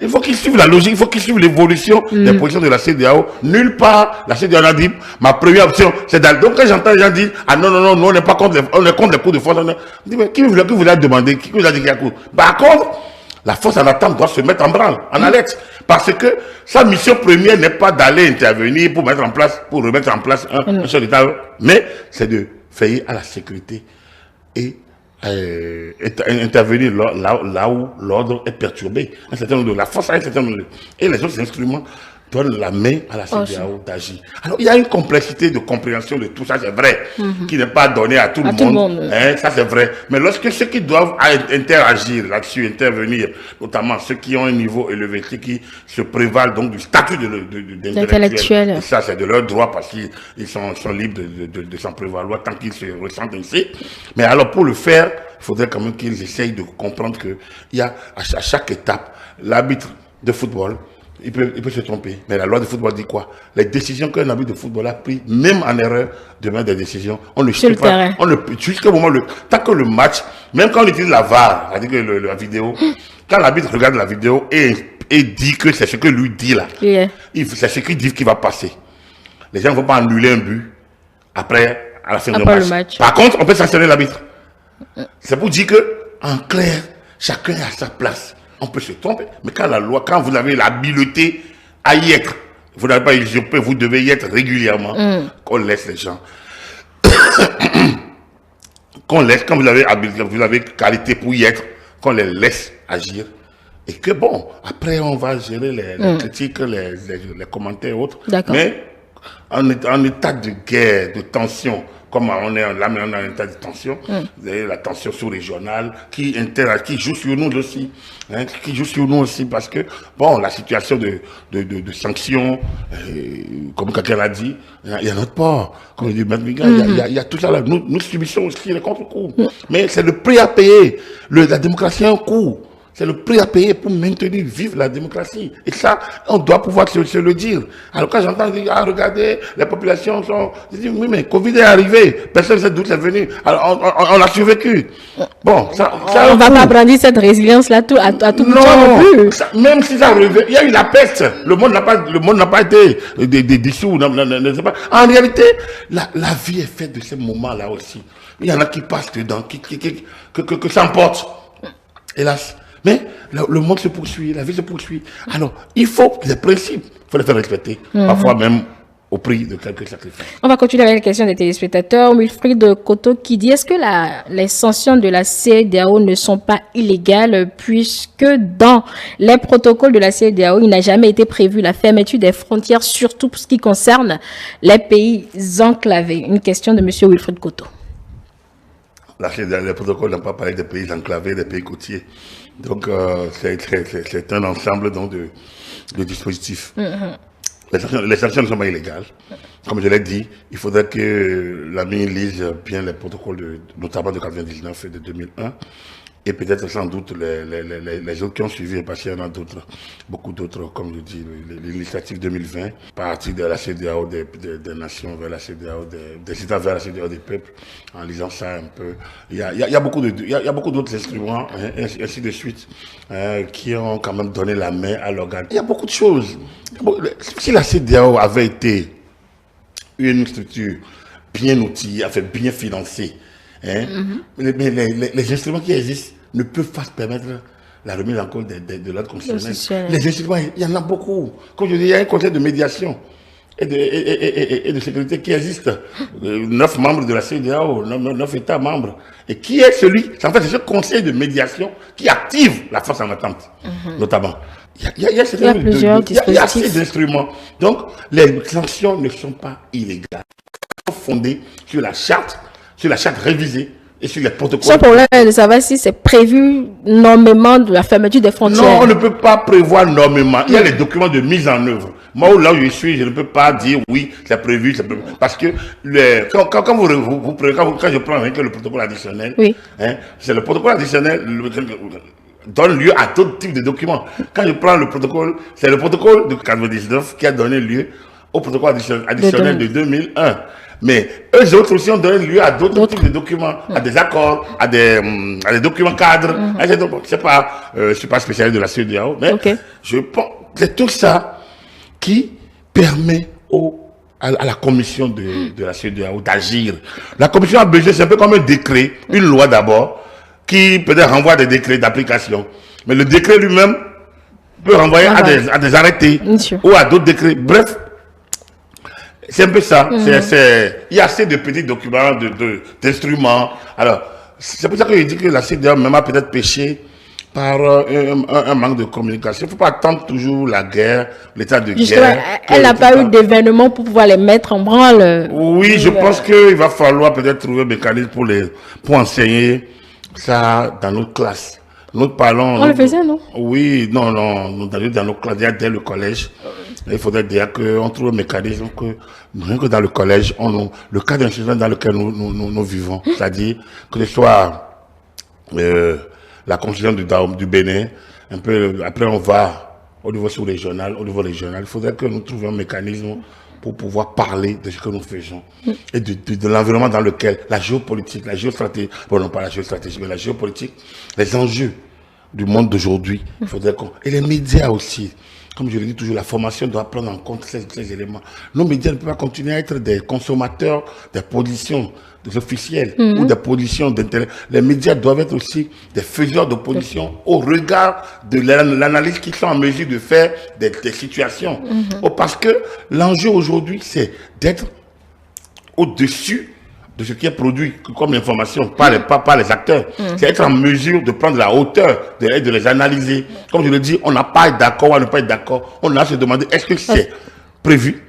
Il faut qu'ils suivent la logique, il faut qu'ils suivent l'évolution des positions de la CEDEAO. Nulle part, la CEDEAO a dit, ma première option, c'est d'aller. Donc, quand j'entends les gens dire, ah non, nous, on n'est pas contre on est contre les coups de force. Je dis, mais qui vous l'a demandé? Qui vous a dit qu'il y a coup? Par contre, la force en attente doit se mettre en branle, en alerte. Parce que sa mission première n'est pas d'aller intervenir pour remettre en place un seul État, mais c'est de veiller à la sécurité et intervenir là où l'ordre est perturbé. Un certain nombre de la force a un certain nombre et les autres instruments donnent la main à la CEDEAO d'agir. Alors il y a une complexité de compréhension de tout ça, c'est vrai, qui n'est pas donnée à tout le monde. Ça c'est vrai. Mais lorsque ceux qui doivent interagir là-dessus, intervenir, notamment ceux qui ont un niveau élevé, ceux qui se prévalent donc du statut d'intellectuel, ça c'est de leur droit parce qu'ils sont libres de s'en prévaloir tant qu'ils se ressentent ainsi. Mais alors pour le faire, il faudrait quand même qu'ils essayent de comprendre qu'il y a à chaque étape, l'arbitre de football, il peut se tromper. Mais la loi de football dit quoi? Les décisions qu'un arbitre de football a prises, même en erreur, demain des décisions, on ne suit pas. Jusqu'au moment, tant que le match, même quand on utilise la VAR, c'est-à-dire que la vidéo, quand l'arbitre regarde la vidéo et dit que c'est ce que lui dit là, c'est ce qu'il dit qui va passer. Les gens ne vont pas annuler un but après, à la fin du match. Par contre, on peut sanctionner l'arbitre. C'est pour dire que, en clair, chacun a sa place. On peut se tromper, mais quand vous avez l'habileté à y être, vous n'avez pas usurpé, vous devez y être régulièrement, qu'on laisse les gens. Qu'on laisse, quand vous avez qualité pour y être, qu'on les laisse agir. Et que bon, après on va gérer les critiques, les commentaires et autres. Mais en état de guerre, de tension, comme on est là, mais on a un état de tension, la tension sous-régionale qui joue sur nous aussi, parce que, bon, la situation de sanctions, comme quelqu'un l'a dit, il y a notre port, comme le dit M. Miga, il y a tout ça là, nous subissons aussi les contre-coups. Mais c'est le prix à payer, la démocratie a un coût. C'est le prix à payer pour maintenir vive la démocratie. Et ça, on doit pouvoir se le dire. Alors quand j'entends dire, regardez, les populations sont... Je dis, oui, mais Covid est arrivé. Personne ne sait d'où c'est venu. Alors on a survécu. Bon, on ne va pas brandir cette résilience-là à tout bout non plus. Même si ça arrive, il y a eu la peste. Le monde n'a pas été dissous. En réalité, la vie est faite de ces moments-là aussi. Il y en a qui passent dedans, que ça emporte. Hélas. Mais le monde se poursuit, la vie se poursuit. Alors, il faut les principes, il faut les faire respecter, parfois même au prix de quelques sacrifices. On va continuer avec les questions des téléspectateurs. Wilfried Koto qui dit, est-ce que les sanctions de la CEDEAO ne sont pas illégales puisque dans les protocoles de la CEDEAO, il n'a jamais été prévu la fermeture des frontières, surtout pour ce qui concerne les pays enclavés. Une question de M. Wilfried Koto. Les protocoles n'ont pas parlé des pays enclavés, des pays côtiers. Donc, c'est un ensemble donc, de dispositifs. Les sanctions ne sont pas illégales. Comme je l'ai dit, il faudrait que l'AMI lise bien les protocoles, notamment de 99 et de 2001. Et peut-être sans doute les autres qui ont suivi, parce qu'il y en a d'autres, beaucoup d'autres, comme je dis, l'initiative 2020, partie de la CEDEAO des nations vers la CEDEAO, des États vers la CEDEAO des peuples, en lisant ça un peu. Il y a beaucoup d'autres instruments, hein, ainsi de suite, qui ont quand même donné la main à l'organe. Il y a beaucoup de choses. Si la CEDEAO avait été une structure bien outillée, bien financée, hein, mais les instruments qui existent ne peuvent pas permettre la remise en cause de l'ordre constitutionnel. Les instruments, il y en a beaucoup. Comme je dis, il y a un conseil de médiation et de sécurité qui existe. 9 membres de la CEDEAO, 9 États membres. Et qui est celui, en fait, c'est ce conseil de médiation qui active la force en attente, notamment. Il y a assez d'instruments. Donc, les sanctions ne sont pas illégales. Elles sont fondées sur la charte révisée et sur les protocoles. Son problème est de savoir si c'est prévu normalement de la fermeture des frontières. Non, on ne peut pas prévoir normalement. Il y a les documents de mise en œuvre. Moi, là où je suis, je ne peux pas dire oui, c'est prévu, parce que quand je prends avec le protocole additionnel, oui. Hein, c'est le protocole additionnel donne lieu à d'autres types de documents. Quand je prends le protocole, c'est le protocole de 99 qui a donné lieu au protocole additionnel de 2001. Mais eux autres aussi ont donné lieu à d'autres types de documents, à des accords, à des documents cadres. Je ne suis pas spécialiste de la CEDEAO, mais je pense c'est tout ça qui permet à la commission de la CEDEAO d'agir. La commission a besoin, c'est un peu comme un décret, une loi d'abord, qui peut-être renvoie des décrets d'application. Mais le décret lui-même peut renvoyer à des arrêtés ou à d'autres décrets. Bref, c'est un peu ça. Il y a assez de petits documents, d'instruments. Alors, c'est pour ça que je dis que la CEDEAO même a peut-être péché par un manque de communication. Il ne faut pas attendre toujours la guerre, l'état de guerre. Elle n'a pas eu d'événements pour pouvoir les mettre en branle. Oui, je pense qu'il va falloir peut-être trouver un mécanisme pour enseigner ça dans notre classe. Nous parlons... On le faisait, non? Oui, non, dans nos classes, dès le collège. Il faudrait dire qu'on trouve un mécanisme rien que dans le collège, le cadre institutionnel dans lequel nous vivons, c'est-à-dire que ce soit la constitution du Bénin, un peu, après on va au niveau sous-régional, au niveau régional, il faudrait que nous trouvions un mécanisme pour pouvoir parler de ce que nous faisons et de l'environnement dans lequel la géopolitique, la géostratégie, bon non pas la géostratégie, mais la géopolitique, les enjeux du monde d'aujourd'hui, il faudrait et les médias aussi. Comme je le dis toujours, la formation doit prendre en compte ces éléments. Nos médias ne peuvent pas continuer à être des consommateurs des positions officielles ou des positions d'intérêt. Les médias doivent être aussi des faiseurs d'opposition au regard de l'analyse qu'ils sont en mesure de faire des situations. Parce que l'enjeu aujourd'hui, c'est d'être au-dessus de ce qui est produit comme information par les acteurs. C'est être en mesure de prendre la hauteur, de les analyser. Comme je le dis, on n'a pas été d'accord, on n'a pas être d'accord. On a à se demander, est-ce que c'est prévu?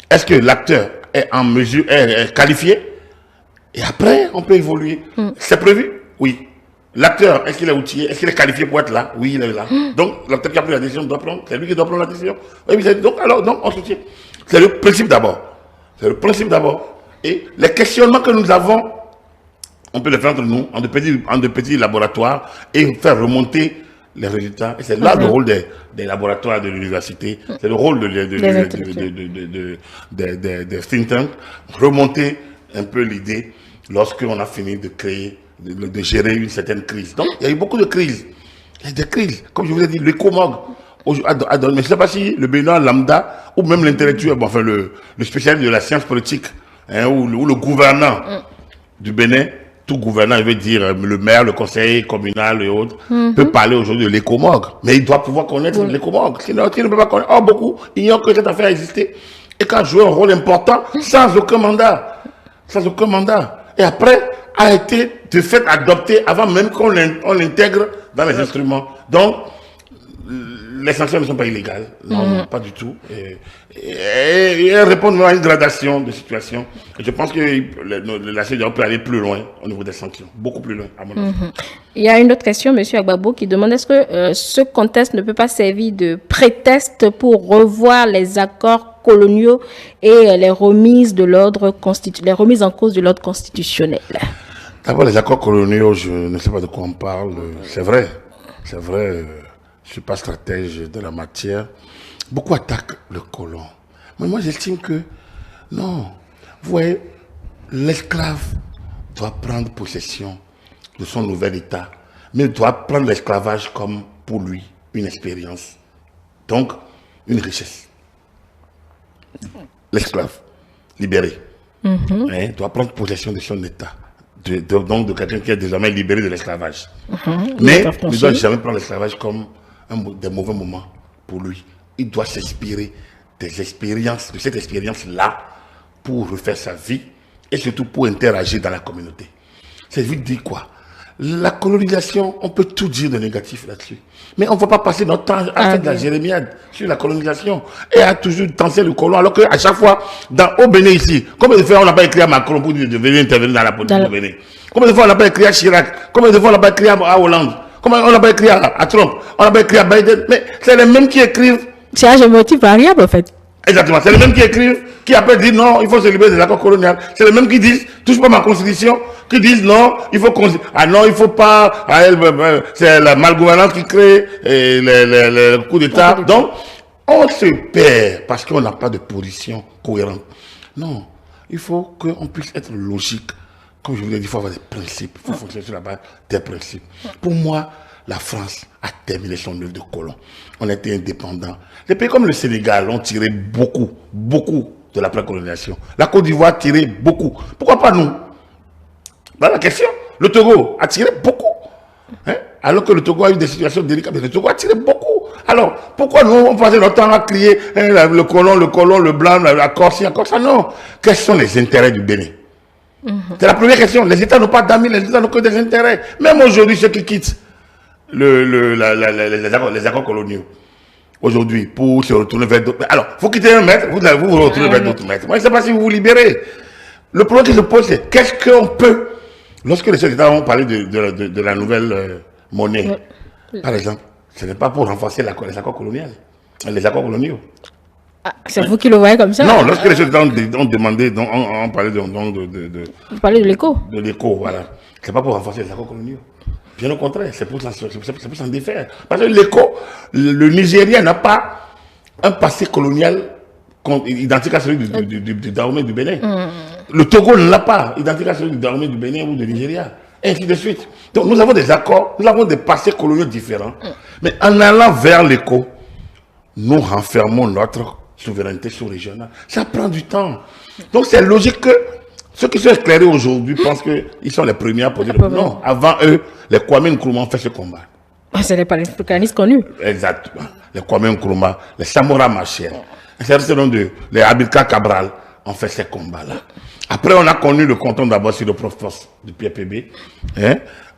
Est-ce que l'acteur est en mesure, est qualifié? Et après, on peut évoluer. C'est prévu? Oui. L'acteur, est-ce qu'il est outillé? Est-ce qu'il est qualifié pour être là? Oui, il est là. Donc, l'acteur qui a pris la décision doit prendre, c'est lui qui doit prendre la décision. Oui, donc, on soutient. C'est le principe d'abord. C'est le principe d'abord. Et les questionnements que nous avons, on peut les faire entre nous, en de petits laboratoires, et faire remonter les résultats. Et c'est là le rôle des laboratoires de l'université, c'est le rôle des think tanks, remonter un peu l'idée lorsqu'on a fini de créer, de gérer une certaine crise. Donc, il y a eu beaucoup de crises. Il y a des crises. Comme je vous ai dit, l'écomog, mais je ne sais pas si le Bénin lambda, ou même l'intellectuel, enfin le spécialiste de la science politique, ou le gouvernant du Bénin, tout gouvernant, il veut dire le maire, le conseiller communal et autres, peut parler aujourd'hui de l'écomog. Mais il doit pouvoir connaître l'écomog. Sinon, il ne peut pas connaître. Beaucoup ignorent que cette affaire a existé. Et qu'a joué un rôle important sans aucun mandat. Sans aucun mandat. Et après, a été de fait adopté avant même qu'on l'intègre dans les instruments. Donc, les sanctions ne sont pas illégales, non, pas du tout. Et elles répondent à une gradation de situation. Et je pense que la CEDEAO peut aller plus loin au niveau des sanctions, beaucoup plus loin, à mon avis. Il y a une autre question, M. Agbagbo, qui demande est-ce que ce contexte ne peut pas servir de prétexte pour revoir les accords coloniaux et les remises en cause de l'ordre constitutionnel? D'abord, les accords coloniaux, je ne sais pas de quoi on parle. C'est vrai, je ne suis pas stratège de la matière. Beaucoup attaquent le colon. Mais moi, j'estime que, non, vous voyez, l'esclave doit prendre possession de son nouvel état, mais il doit prendre l'esclavage comme, pour lui, une expérience. Donc, une richesse. L'esclave, libéré, doit prendre possession de son état. Donc de quelqu'un qui est désormais libéré de l'esclavage. Mais il ne doit jamais prendre l'esclavage comme des mauvais moments pour lui. Il doit s'inspirer des expériences, de cette expérience-là, pour refaire sa vie et surtout pour interagir dans la communauté. C'est vite dit quoi? La colonisation, on peut tout dire de négatif là-dessus. Mais on ne va pas passer notre temps à faire de la jérémiade sur la colonisation et à toujours danser le colon. Alors qu'à chaque fois, au Bénin ici, combien de fois on n'a pas écrit à Macron pour de venir intervenir dans la politique du Bénin? Combien de fois on n'a pas écrit à Chirac? Combien de fois on n'a pas écrit à Hollande? Combien on n'a pas écrit à Trump? On n'a pas écrit à Biden? Mais c'est les mêmes qui écrivent. C'est un motif variable en fait. Exactement, c'est les mêmes qui écrivent, qui après disent non, il faut se libérer des accords coloniaux. C'est les mêmes qui disent, touche pas ma constitution, qui disent non, il faut pas, c'est la malgouvernance qui crée le coup d'État. Donc, on se perd parce qu'on n'a pas de position cohérente. Non, il faut qu'on puisse être logique. Comme je vous l'ai dit, il faut avoir des principes, il faut fonctionner sur la base des principes. Pour moi, la France a terminé son œuvre de colon. On était indépendants. Les pays comme le Sénégal ont tiré beaucoup de l'après-colonisation. La Côte d'Ivoire a tiré beaucoup. Pourquoi pas nous? Voilà la question. Le Togo a tiré beaucoup. Alors que le Togo a eu des situations délicates, mais le Togo a tiré beaucoup. Alors, pourquoi nous, on passait notre temps à crier le colon, le blanc, la Corse, ça? Non. Quels sont les intérêts du Bénin? C'est la première question. Les États n'ont pas d'amis, les États n'ont que des intérêts. Même aujourd'hui, ceux qui quittent les accords coloniaux, aujourd'hui, pour se retourner vers d'autres. Alors, vous quittez un maître, vous vous retournez vers d'autres maîtres. Moi, je ne sais pas si vous vous libérez. Le problème qui se pose, c'est qu'est-ce qu'on peut, lorsque les chefs d'État ont parlé de la nouvelle monnaie, par exemple, ce n'est pas pour renforcer les accords coloniaux. Les accords coloniaux. Ah, c'est vous qui le voyez comme ça? Non, lorsque les chefs d'État ont demandé, on parlait Vous parlez de l'écho? De l'écho, voilà. Ce n'est pas pour renforcer les accords coloniaux. Bien au contraire, c'est pour s'en défaire. Parce que l'écho, le Nigeria n'a pas un passé colonial identique à celui du Dahomey du Bénin. Le Togo ne l'a pas, identique à celui du Dahomey du Bénin ou du Nigeria. Et ainsi de suite. Donc nous avons des accords, nous avons des passés coloniaux différents. Mais en allant vers l'écho, nous renfermons notre souveraineté sous-régionale. Ça prend du temps. Donc c'est logique que ceux qui sont éclairés aujourd'hui pensent qu'ils sont les premiers à poser le problème. Non, avant eux, les Kwame Nkrumah ont fait ce combat. C'est les panafricanistes connus. Exactement. Les Kwame Nkrumah, les Samora Machel, les Amilcar Cabral ont fait ces combats-là. Après, on a connu le canton d'abord sur le propre force du PPB.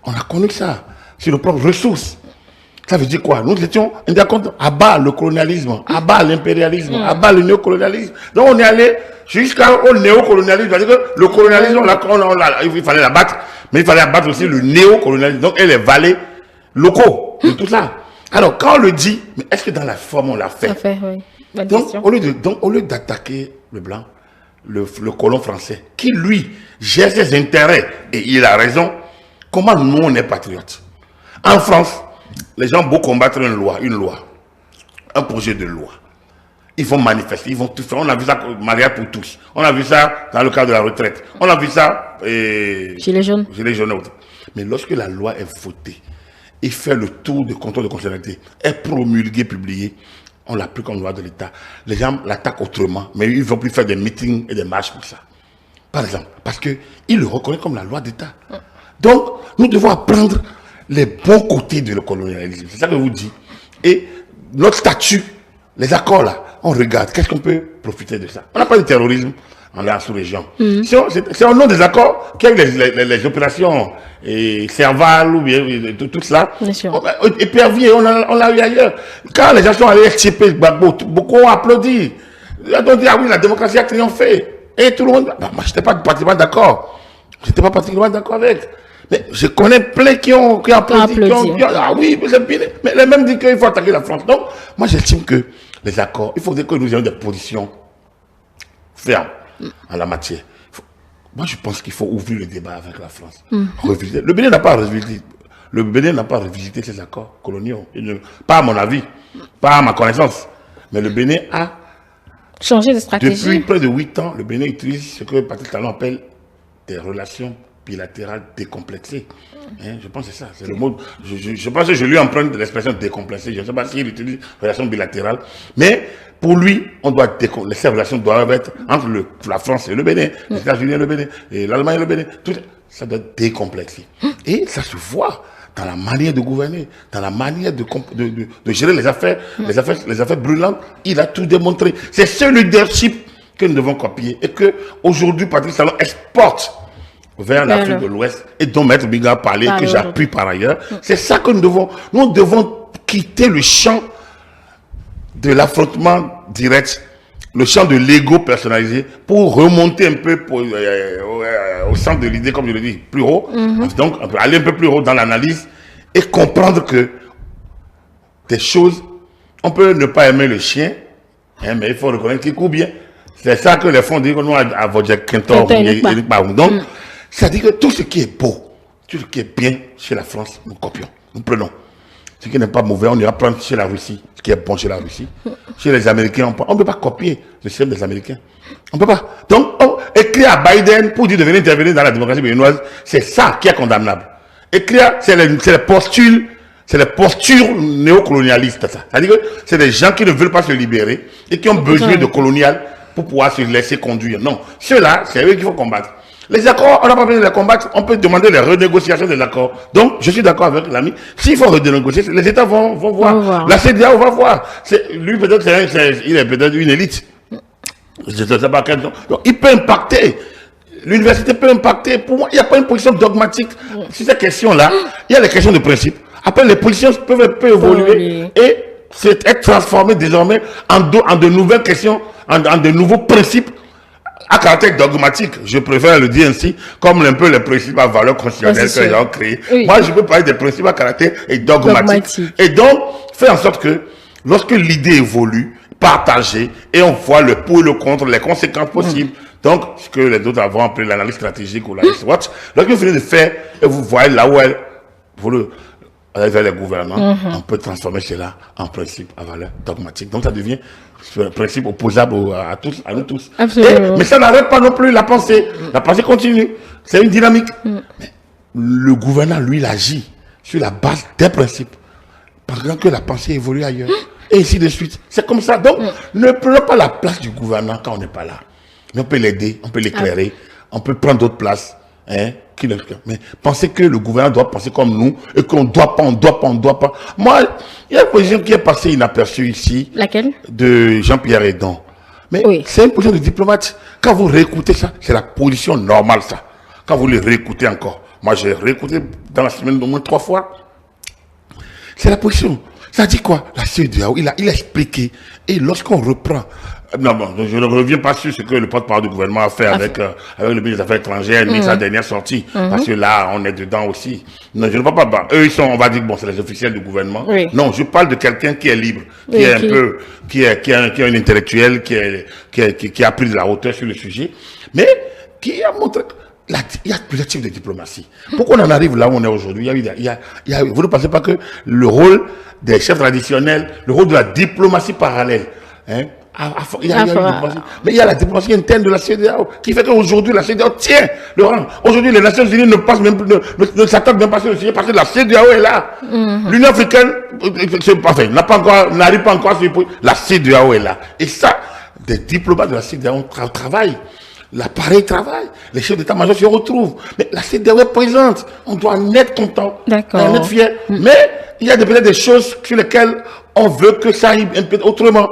On a connu ça, sur le propre ressources. Ça veut dire quoi? Nous étions à bas le colonialisme, à bas l'impérialisme, à bas le néocolonialisme. Donc on est allé jusqu'au néocolonialisme. C'est-à-dire que le colonialisme, il fallait l'abattre, mais il fallait abattre aussi le néocolonialisme. Donc et les valets locaux, de tout ça. Alors quand on le dit, mais est-ce que dans la forme on l'a fait? Oui. Donc au lieu d'attaquer le blanc, le colon français, qui lui gère ses intérêts, et il a raison, comment nous on est patriotes? En France, les gens vont combattre une loi, un projet de loi. Ils vont manifester, ils vont tout faire. On a vu ça, mariage pour tous. On a vu ça dans le cadre de la retraite. On a vu ça, Gilets jaunes. Mais lorsque la loi est votée et fait le tour de contrôle de constitutionnalité, est promulguée, publiée, on l'a pris comme loi de l'État. Les gens l'attaquent autrement, mais ils ne vont plus faire des meetings et des marches pour ça. Par exemple, parce qu'ils le reconnaissent comme la loi d'État. Donc, nous devons apprendre les bons côtés du colonialisme. C'est ça que je vous dis. Et notre statut, les accords là, on regarde, qu'est-ce qu'on peut profiter de ça? On n'a pas de terrorisme. en la sous-région. C'est au nom des accords qu'il y a les opérations et Serval ou bien tout cela. Épervier, on l'a eu ailleurs. Quand les gens sont allés extirper Gbagbo, beaucoup ont applaudi. Ils ont dit, ah oui, la démocratie a triomphé. Et tout le monde, moi, je n'étais pas particulièrement d'accord. Je n'étais pas particulièrement d'accord avec. Mais je connais plein qui ont applaudi. Ah oui, mais les mêmes disent qu'il faut attaquer la France. Donc, moi, j'estime que les accords, il faudrait que nous ayons des positions fermes en la matière. Moi, je pense qu'il faut ouvrir le débat avec la France. Le Bénin n'a pas revisité ses accords coloniaux. Pas à mon avis, pas à ma connaissance. Mais le Bénin a changé de stratégie. Depuis près de 8 ans, le Bénin utilise ce que Patrice Talon appelle des relations bilatérales décomplexées. Je pense que c'est ça. C'est le mot. Je pense que je lui emprunte l'expression décomplexée. Je ne sais pas s'il utilise relations bilatérales. Mais pour lui, ces relations doivent être entre la France et le Bénin, les États-Unis et le Bénin, et l'Allemagne et le Bénin. Tout ça doit être décomplexé. Et ça se voit dans la manière de gouverner, dans la manière de gérer les affaires brûlantes. Il a tout démontré. C'est ce leadership que nous devons copier et que aujourd'hui Patrice Talon exporte vers l'Afrique de l'Ouest et dont Maître Biga a parlé, que j'appuie par ailleurs. C'est ça que nous devons quitter le champ de l'affrontement direct, le champ de l'ego personnalisé, pour remonter un peu au centre de l'idée, comme je le dis, plus haut. Donc, on peut aller un peu plus haut dans l'analyse et comprendre que des choses, on peut ne pas aimer le chien, mais il faut reconnaître qu'il court bien. C'est ça que les fonds disent nous à votre Quintor. Donc, ça dit que tout ce qui est beau, tout ce qui est bien chez la France, nous copions, nous prenons. Ce qui n'est pas mauvais, on ira prendre chez la Russie, ce qui est bon chez la Russie. Chez les Américains, on ne peut pas copier le système des Américains. On ne peut pas. Donc, écrire à Biden pour dire de venir intervenir dans la démocratie béninoise, c'est ça qui est condamnable. Écrire, c'est les postures néocolonialistes. C'est-à-dire que c'est des gens qui ne veulent pas se libérer et qui ont besoin de colonial pour pouvoir se laisser conduire. Non, ceux-là, c'est eux qu'il faut combattre. Les accords, on n'a pas besoin de les combattre, on peut demander les renégociations des accords. Donc, je suis d'accord avec l'ami. S'il faut renégocier, les États vont voir. La CEDEAO va voir. Lui, peut-être, il est peut-être une élite. Je ne sais pas quel nom. Donc, il peut impacter. L'université peut impacter. Pour moi, il n'y a pas une position dogmatique. Sur ces questions-là, il y a les questions de principe. Après, les positions peuvent évoluer et être transformées désormais en de nouvelles questions, en de nouveaux principes à caractère dogmatique. Je préfère le dire ainsi, comme un peu les principes à valeur constitutionnelle que les gens ont créés. Moi, je peux parler des principes à caractère dogmatique. Et donc, faire en sorte que, lorsque l'idée évolue, partager, et on voit le pour et le contre, les conséquences possibles. Donc, ce que les autres avons appelé l'analyse stratégique ou l'analyse SWOT, lorsque vous finissez de faire, et vous voyez là où avec les gouvernements, on peut transformer cela en principe à valeur dogmatique. Donc, ça devient un principe opposable à nous tous. Mais ça n'arrête pas non plus la pensée. La pensée continue. C'est une dynamique. Mais le gouvernant, lui, il agit sur la base des principes. Pendant que la pensée évolue ailleurs. Et ainsi de suite. C'est comme ça. Donc, ne prenons pas la place du gouvernant quand on n'est pas là. Mais on peut l'aider, on peut l'éclairer, on peut prendre d'autres places. Mais pensez que le gouvernement doit penser comme nous et qu'on ne doit pas. Moi, il y a une position qui est passée inaperçue ici. Laquelle? De Jean-Pierre Edon. Mais c'est une position de diplomate. Quand vous réécoutez ça, c'est la position normale, ça. Quand vous le réécoutez encore. Moi, j'ai réécouté dans la semaine au moins 3 fois. C'est la position. Ça dit quoi? La CEDEAO, il a expliqué. Et lorsqu'on reprend... Non, bon, je ne reviens pas sur ce que le porte-parole du gouvernement a fait avec le ministre des Affaires étrangères, sa dernière sortie. Parce que là, on est dedans aussi. Non, je ne parle pas. Eux, ils sont, on va dire, bon, c'est les officiels du gouvernement. Non, je parle de quelqu'un qui est libre, qui est un peu, qui est un intellectuel, qui a pris de la hauteur sur le sujet, mais qui a montré... Il y a plusieurs types de diplomatie. Pourquoi on en arrive là où on est aujourd'hui? Vous ne pensez pas que le rôle des chefs traditionnels, le rôle de la diplomatie parallèle, mais il y a la diplomatie interne de la CEDEAO qui fait qu'aujourd'hui la CEDEAO tient le rang. Aujourd'hui les Nations Unies ne s'attendent même pas sur le sujet parce que la CEDEAO est là. L'Union africaine n'arrive pas encore à ce point. La CEDEAO est là. Et ça, des diplomates de la CEDEAO travaillent. L'appareil travaille, les chefs d'état-major se retrouvent. Mais la CEDEAO est présente. On doit en être content, en être fier. Mais il y a peut-être des choses sur lesquelles on veut que ça aille un peu autrement.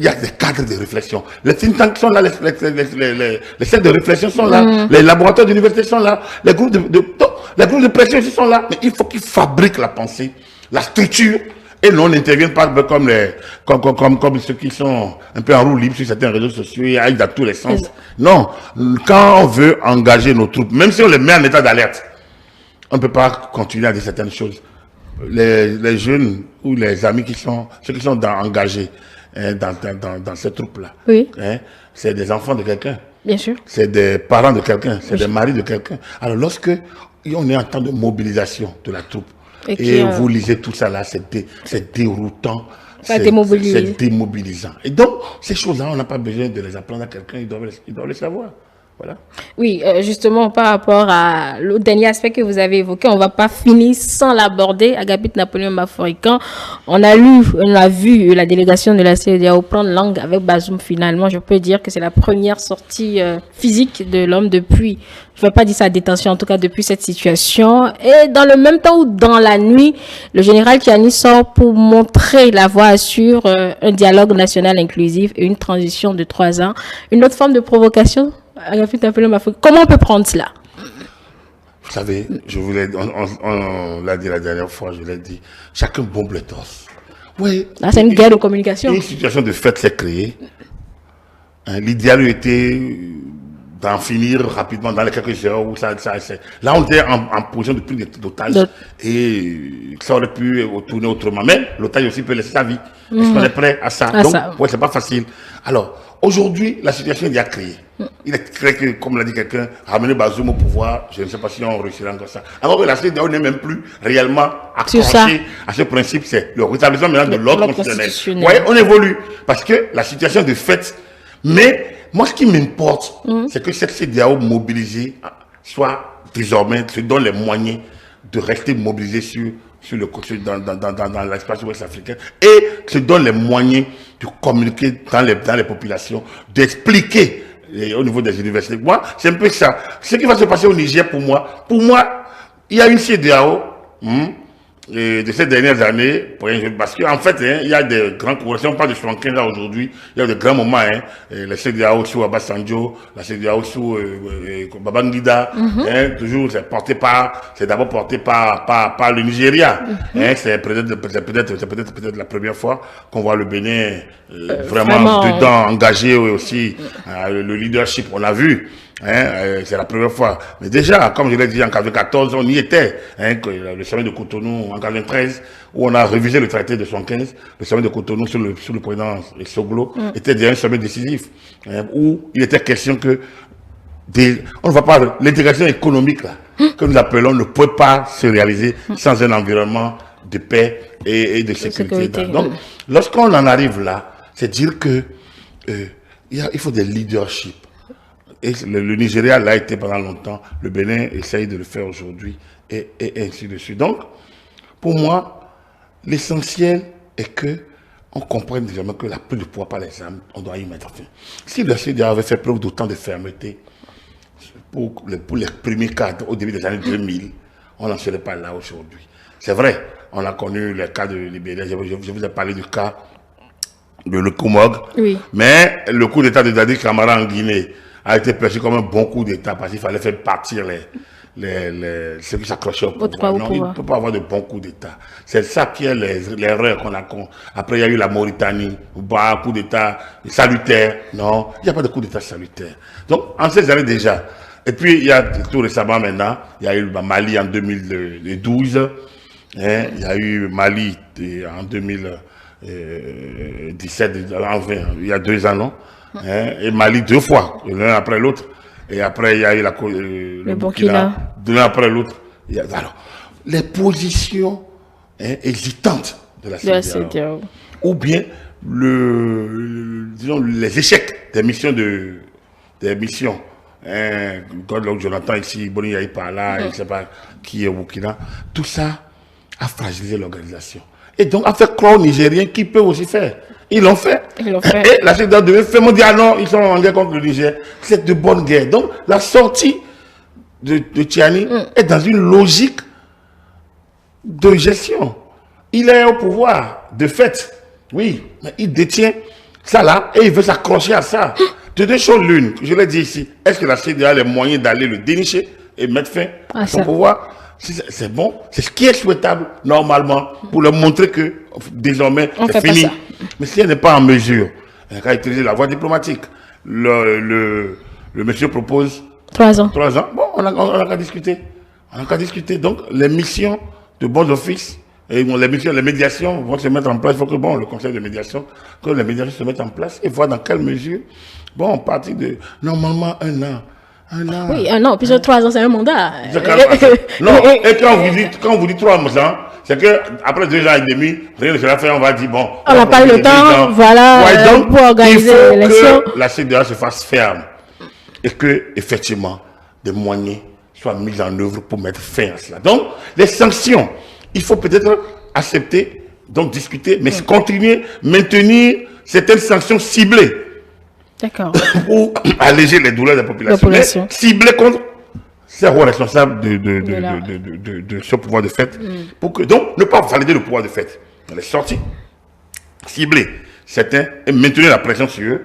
il y a des cadres de réflexion. Les think tanks sont là, les centres de réflexion sont là, les laboratoires d'université sont là, les groupes de pression aussi sont là. Mais il faut qu'ils fabriquent la pensée, la structure, et non, on n'intervient pas comme ceux qui sont un peu en roue libre sur certains réseaux sociaux et aillent dans tous les sens. Non, quand on veut engager nos troupes, même si on les met en état d'alerte, on ne peut pas continuer à dire certaines choses. Les jeunes ou les amis ceux qui sont engagés dans ces troupes-là, c'est des enfants de quelqu'un. Bien sûr. C'est des parents de quelqu'un, c'est des maris de quelqu'un. Alors lorsque on est en temps de mobilisation de la troupe, et vous lisez tout ça là, c'est déroutant, c'est démobilisant. Et donc, ces choses-là, on n'a pas besoin de les apprendre à quelqu'un, ils doivent les savoir. Voilà. Oui, justement, par rapport à le dernier aspect que vous avez évoqué, on ne va pas finir sans l'aborder. Agapit Napoléon Baforican, on a vu la délégation de la CEDEAO prendre langue avec Bazoum. Finalement, je peux dire que c'est la première sortie physique de l'homme depuis, je ne vais pas dire sa détention, en tout cas depuis cette situation. Et dans le même temps ou dans la nuit, le général Tchiani sort pour montrer la voie sur un dialogue national inclusif et une transition de 3 ans. Une autre forme de provocation. Comment on peut prendre cela? Vous savez, on l'a dit la dernière fois, je l'ai dit, chacun bombe le torse. Oui. Là, c'est une guerre de communication. Une situation de fait s'est créée. L'idéal était d'en finir rapidement dans les quelques heures où ça. Là, on était en position de prise d'otage et ça aurait pu tourner autrement. Mais l'otage aussi peut laisser sa vie. Est-ce qu'on est prêt à ça? Donc, ouais, c'est pas facile. Alors, aujourd'hui, la situation est déjà créée. Il est clair que, comme l'a dit quelqu'un, ramener Bazoum au pouvoir, je ne sais pas si on réussira encore ça. Alors que la CEDEAO n'est même plus réellement accrochée à ce principe, c'est le rétablissement maintenant de l'ordre constitutionnel. Oui, on évolue. Parce que la situation de fait, mais moi ce qui m'importe, c'est que cette CEDEAO mobilisée soit désormais, se donne les moyens de rester mobilisée dans l'espace ouest africain et se donne les moyens de communiquer dans les populations, d'expliquer au niveau des universités. Moi, c'est un peu ça. Ce qui va se passer au Niger, pour moi, il y a une CEDEAO de ces dernières années, parce qu'en fait, il y a des grands courants. Si on parle de 75 ans aujourd'hui, il y a de grands moments. La CEDEAO sous Obasanjo, la CEDEAO sous Babangida, toujours c'est d'abord porté par le Nigeria. C'est peut-être la première fois qu'on voit le Bénin vraiment dedans, engagé aussi. Le leadership, on l'a vu. C'est la première fois. Mais déjà, comme je l'ai dit en 1994, on y était. Le sommet de Cotonou en 1993, où on a révisé le traité de 1975, le sommet de Cotonou sous le président Soglo, était déjà un sommet décisif, où il était question que on ne va pas, l'intégration économique là, que nous appelons ne peut pas se réaliser sans un environnement de paix et de sécurité. Donc, lorsqu'on en arrive là, c'est dire que il faut des leaderships. Et le Nigeria l'a été pendant longtemps, le Bénin essaye de le faire aujourd'hui, et ainsi de suite. Donc, pour moi, l'essentiel est que on comprenne désormais que la prise de pouvoir par les armes, on doit y mettre fin. Si le CEDEAO avait fait preuve d'autant de fermeté pour les premiers cas au début des années 2000, on n'en serait pas là aujourd'hui. C'est vrai, on a connu les cas de Libéria, je vous ai parlé du cas de Lecomog, mais le coup d'État de Dadi Camara en Guinée a été perçu comme un bon coup d'État parce qu'il fallait faire partir ceux qui s'accrochaient au pouvoir. Non, il ne peut pas avoir de bons coups d'État. C'est ça qui est l'erreur qu'on a. Après, il y a eu la Mauritanie, un coup d'État salutaire. Non, il n'y a pas de coup d'État salutaire. Donc, en ces années déjà. Et puis, il y a tout récemment maintenant, il y a eu Mali en 2012. Il y a eu Mali en 2017, il y a 2 ans, non? Et Mali 2 fois, l'un après l'autre. Et après, il y a eu le Burkina, de l'un après l'autre. Alors, les positions hésitantes de la CEDEAO, ou bien disons, les échecs des missions Godluck Jonathan ici, Boni Yahi par là, je ne sais pas qui est au Burkina, tout ça a fragilisé l'organisation. Et donc, a fait croire aux Nigériens qu'ils peuvent aussi faire. Ils l'ont fait. Et la CEDEAO devait faire, on dit, ah non, ils sont en guerre contre le Niger. C'est de bonne guerre. Donc, la sortie de Tchiani est dans une logique de gestion. Il est au pouvoir, de fait, oui, mais il détient Ça là, et il veut s'accrocher à ça. De deux choses l'une, je l'ai dit ici, est-ce que la CEDEAO a les moyens d'aller le dénicher et mettre fin à son pouvoir? C'est bon, c'est ce qui est souhaitable normalement pour leur montrer que désormais c'est fini. Mais si elle n'est pas en mesure, elle a utilisé la voie diplomatique. Le monsieur propose 3 ans. 3 ans. Bon, on a qu'à discuter. On n'a qu'à discuter. Donc, les missions de bons offices, et les médiations vont se mettre en place. Il faut que le conseil de médiation, que les médiations se mettent en place et voir dans quelle mesure, à partir de, normalement, 1 an. Oui, 1 an, puis 3 ans, c'est un mandat. Non, et quand on vous dit 3 ans, c'est qu'après 2 ans et demi, rien ne sera fait, on va dire, bon. On n'a pas eu le temps, voilà, donc, pour organiser l'élection. Il faut que la CEDEAO se fasse ferme et que, effectivement, des moyens soient mis en œuvre pour mettre fin à cela. Donc, les sanctions, il faut peut-être accepter, donc discuter, mais continuer, maintenir certaines sanctions ciblées. D'accord. Pour alléger les douleurs des populations. Ciblées contre ces hauts responsables de ce pouvoir de fait. Pour que, donc, ne pas valider le pouvoir de fait. On est sorti, cibler certains et maintenir la pression sur eux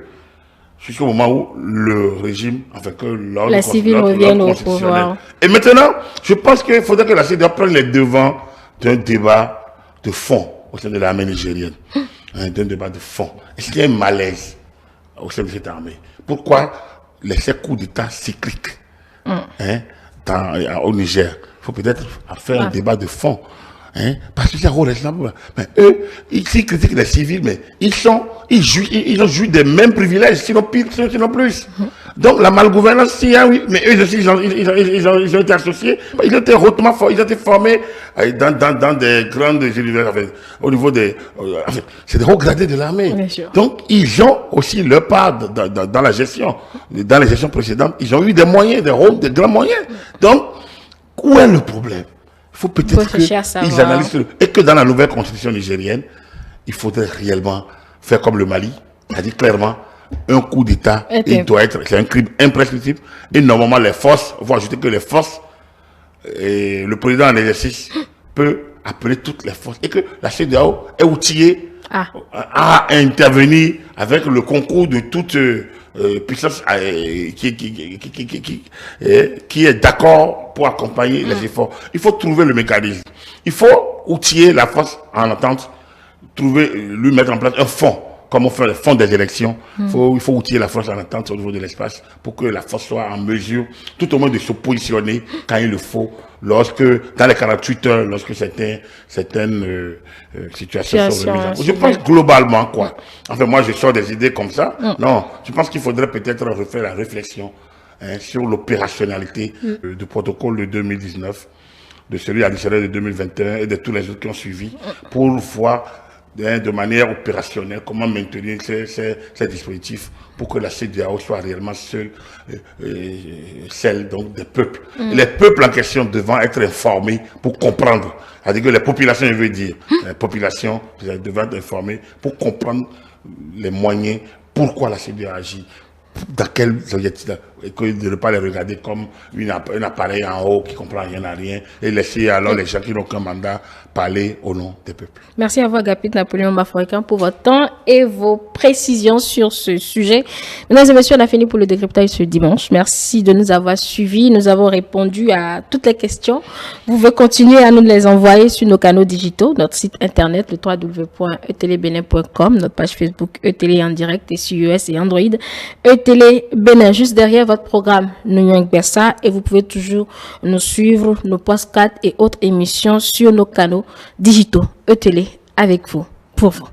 jusqu'au moment où le régime, la civile revienne au pouvoir. Et maintenant, je pense qu'il faudrait que la CEDEAO prenne les devants d'un débat de fond au sein de l'armée nigérienne. D'un débat de fond. Est-ce qu'il y a un malaise au sein de cette armée? Pourquoi ces coups d'État cycliques au Niger? Il faut peut-être faire un débat de fond. Parce que c'est responsable. Mais eux, ils critiquent les civils, mais ils ont joui des mêmes privilèges, sinon pire, sinon plus. Donc la malgouvernance, oui, mais eux aussi, ils ont été associés. Ils ont été hautement formés, ils ont été formés dans des grandes universités, au niveau des... c'est des hauts gradés de l'armée. Donc ils ont aussi leur part dans la gestion. Dans les gestions précédentes, ils ont eu des moyens, des grands moyens. Donc, où est le problème? Il faut peut-être qu'ils analysent et que dans la nouvelle constitution nigérienne, il faudrait réellement faire comme le Mali, c'est-à-dire clairement un coup d'État, c'est un crime imprescriptible et normalement les forces, il faut ajouter que les forces, et le président en exercice peut appeler toutes les forces et que la CEDEAO est outillée à intervenir avec le concours de toute puissance qui est d'accord pour accompagner les efforts. Il faut trouver le mécanisme. Il faut outiller la force en entente, lui mettre en place un fonds, comme on fait le fonds des élections. Il faut outiller la force en entente au niveau de l'espace pour que la force soit en mesure, tout au moins, de se positionner quand il le faut, dans les 48 heures, lorsque certaines situations sont remises. Je pense globalement, moi, je sors des idées comme ça. Non, je pense qu'il faudrait peut-être refaire la réflexion sur l'opérationnalité du protocole de 2019, de celui additionnel de 2021 et de tous les autres qui ont suivi, pour voir de manière opérationnelle comment maintenir ces dispositifs pour que la CEDEAO soit réellement celle donc des peuples. Les peuples en question devant être informés pour comprendre. C'est-à-dire que les populations, je veux dire, les populations devant être informées pour comprendre les moyens, pourquoi la CEDEAO agit, dans quel objectif, et que de ne pas les regarder comme un appareil en haut qui ne comprend rien à rien et laisser alors les gens qui n'ont qu'un mandat parler au nom des peuples. Merci à vous, Agapit Napoléon Bafouékan, pour votre temps et vos précisions sur ce sujet. Mesdames et messieurs, on a fini pour le décryptage ce dimanche. Merci de nous avoir suivis. Nous avons répondu à toutes les questions. Vous pouvez continuer à nous les envoyer sur nos canaux digitaux, notre site internet, le www.etelebenin.com, notre page Facebook ETélé en direct et sur iOS et Android. ETélé Bénin, juste derrière votre programme Nouyang Bersa, et vous pouvez toujours nous suivre, nos podcasts et autres émissions sur nos canaux digitaux ETélé avec vous, pour vous.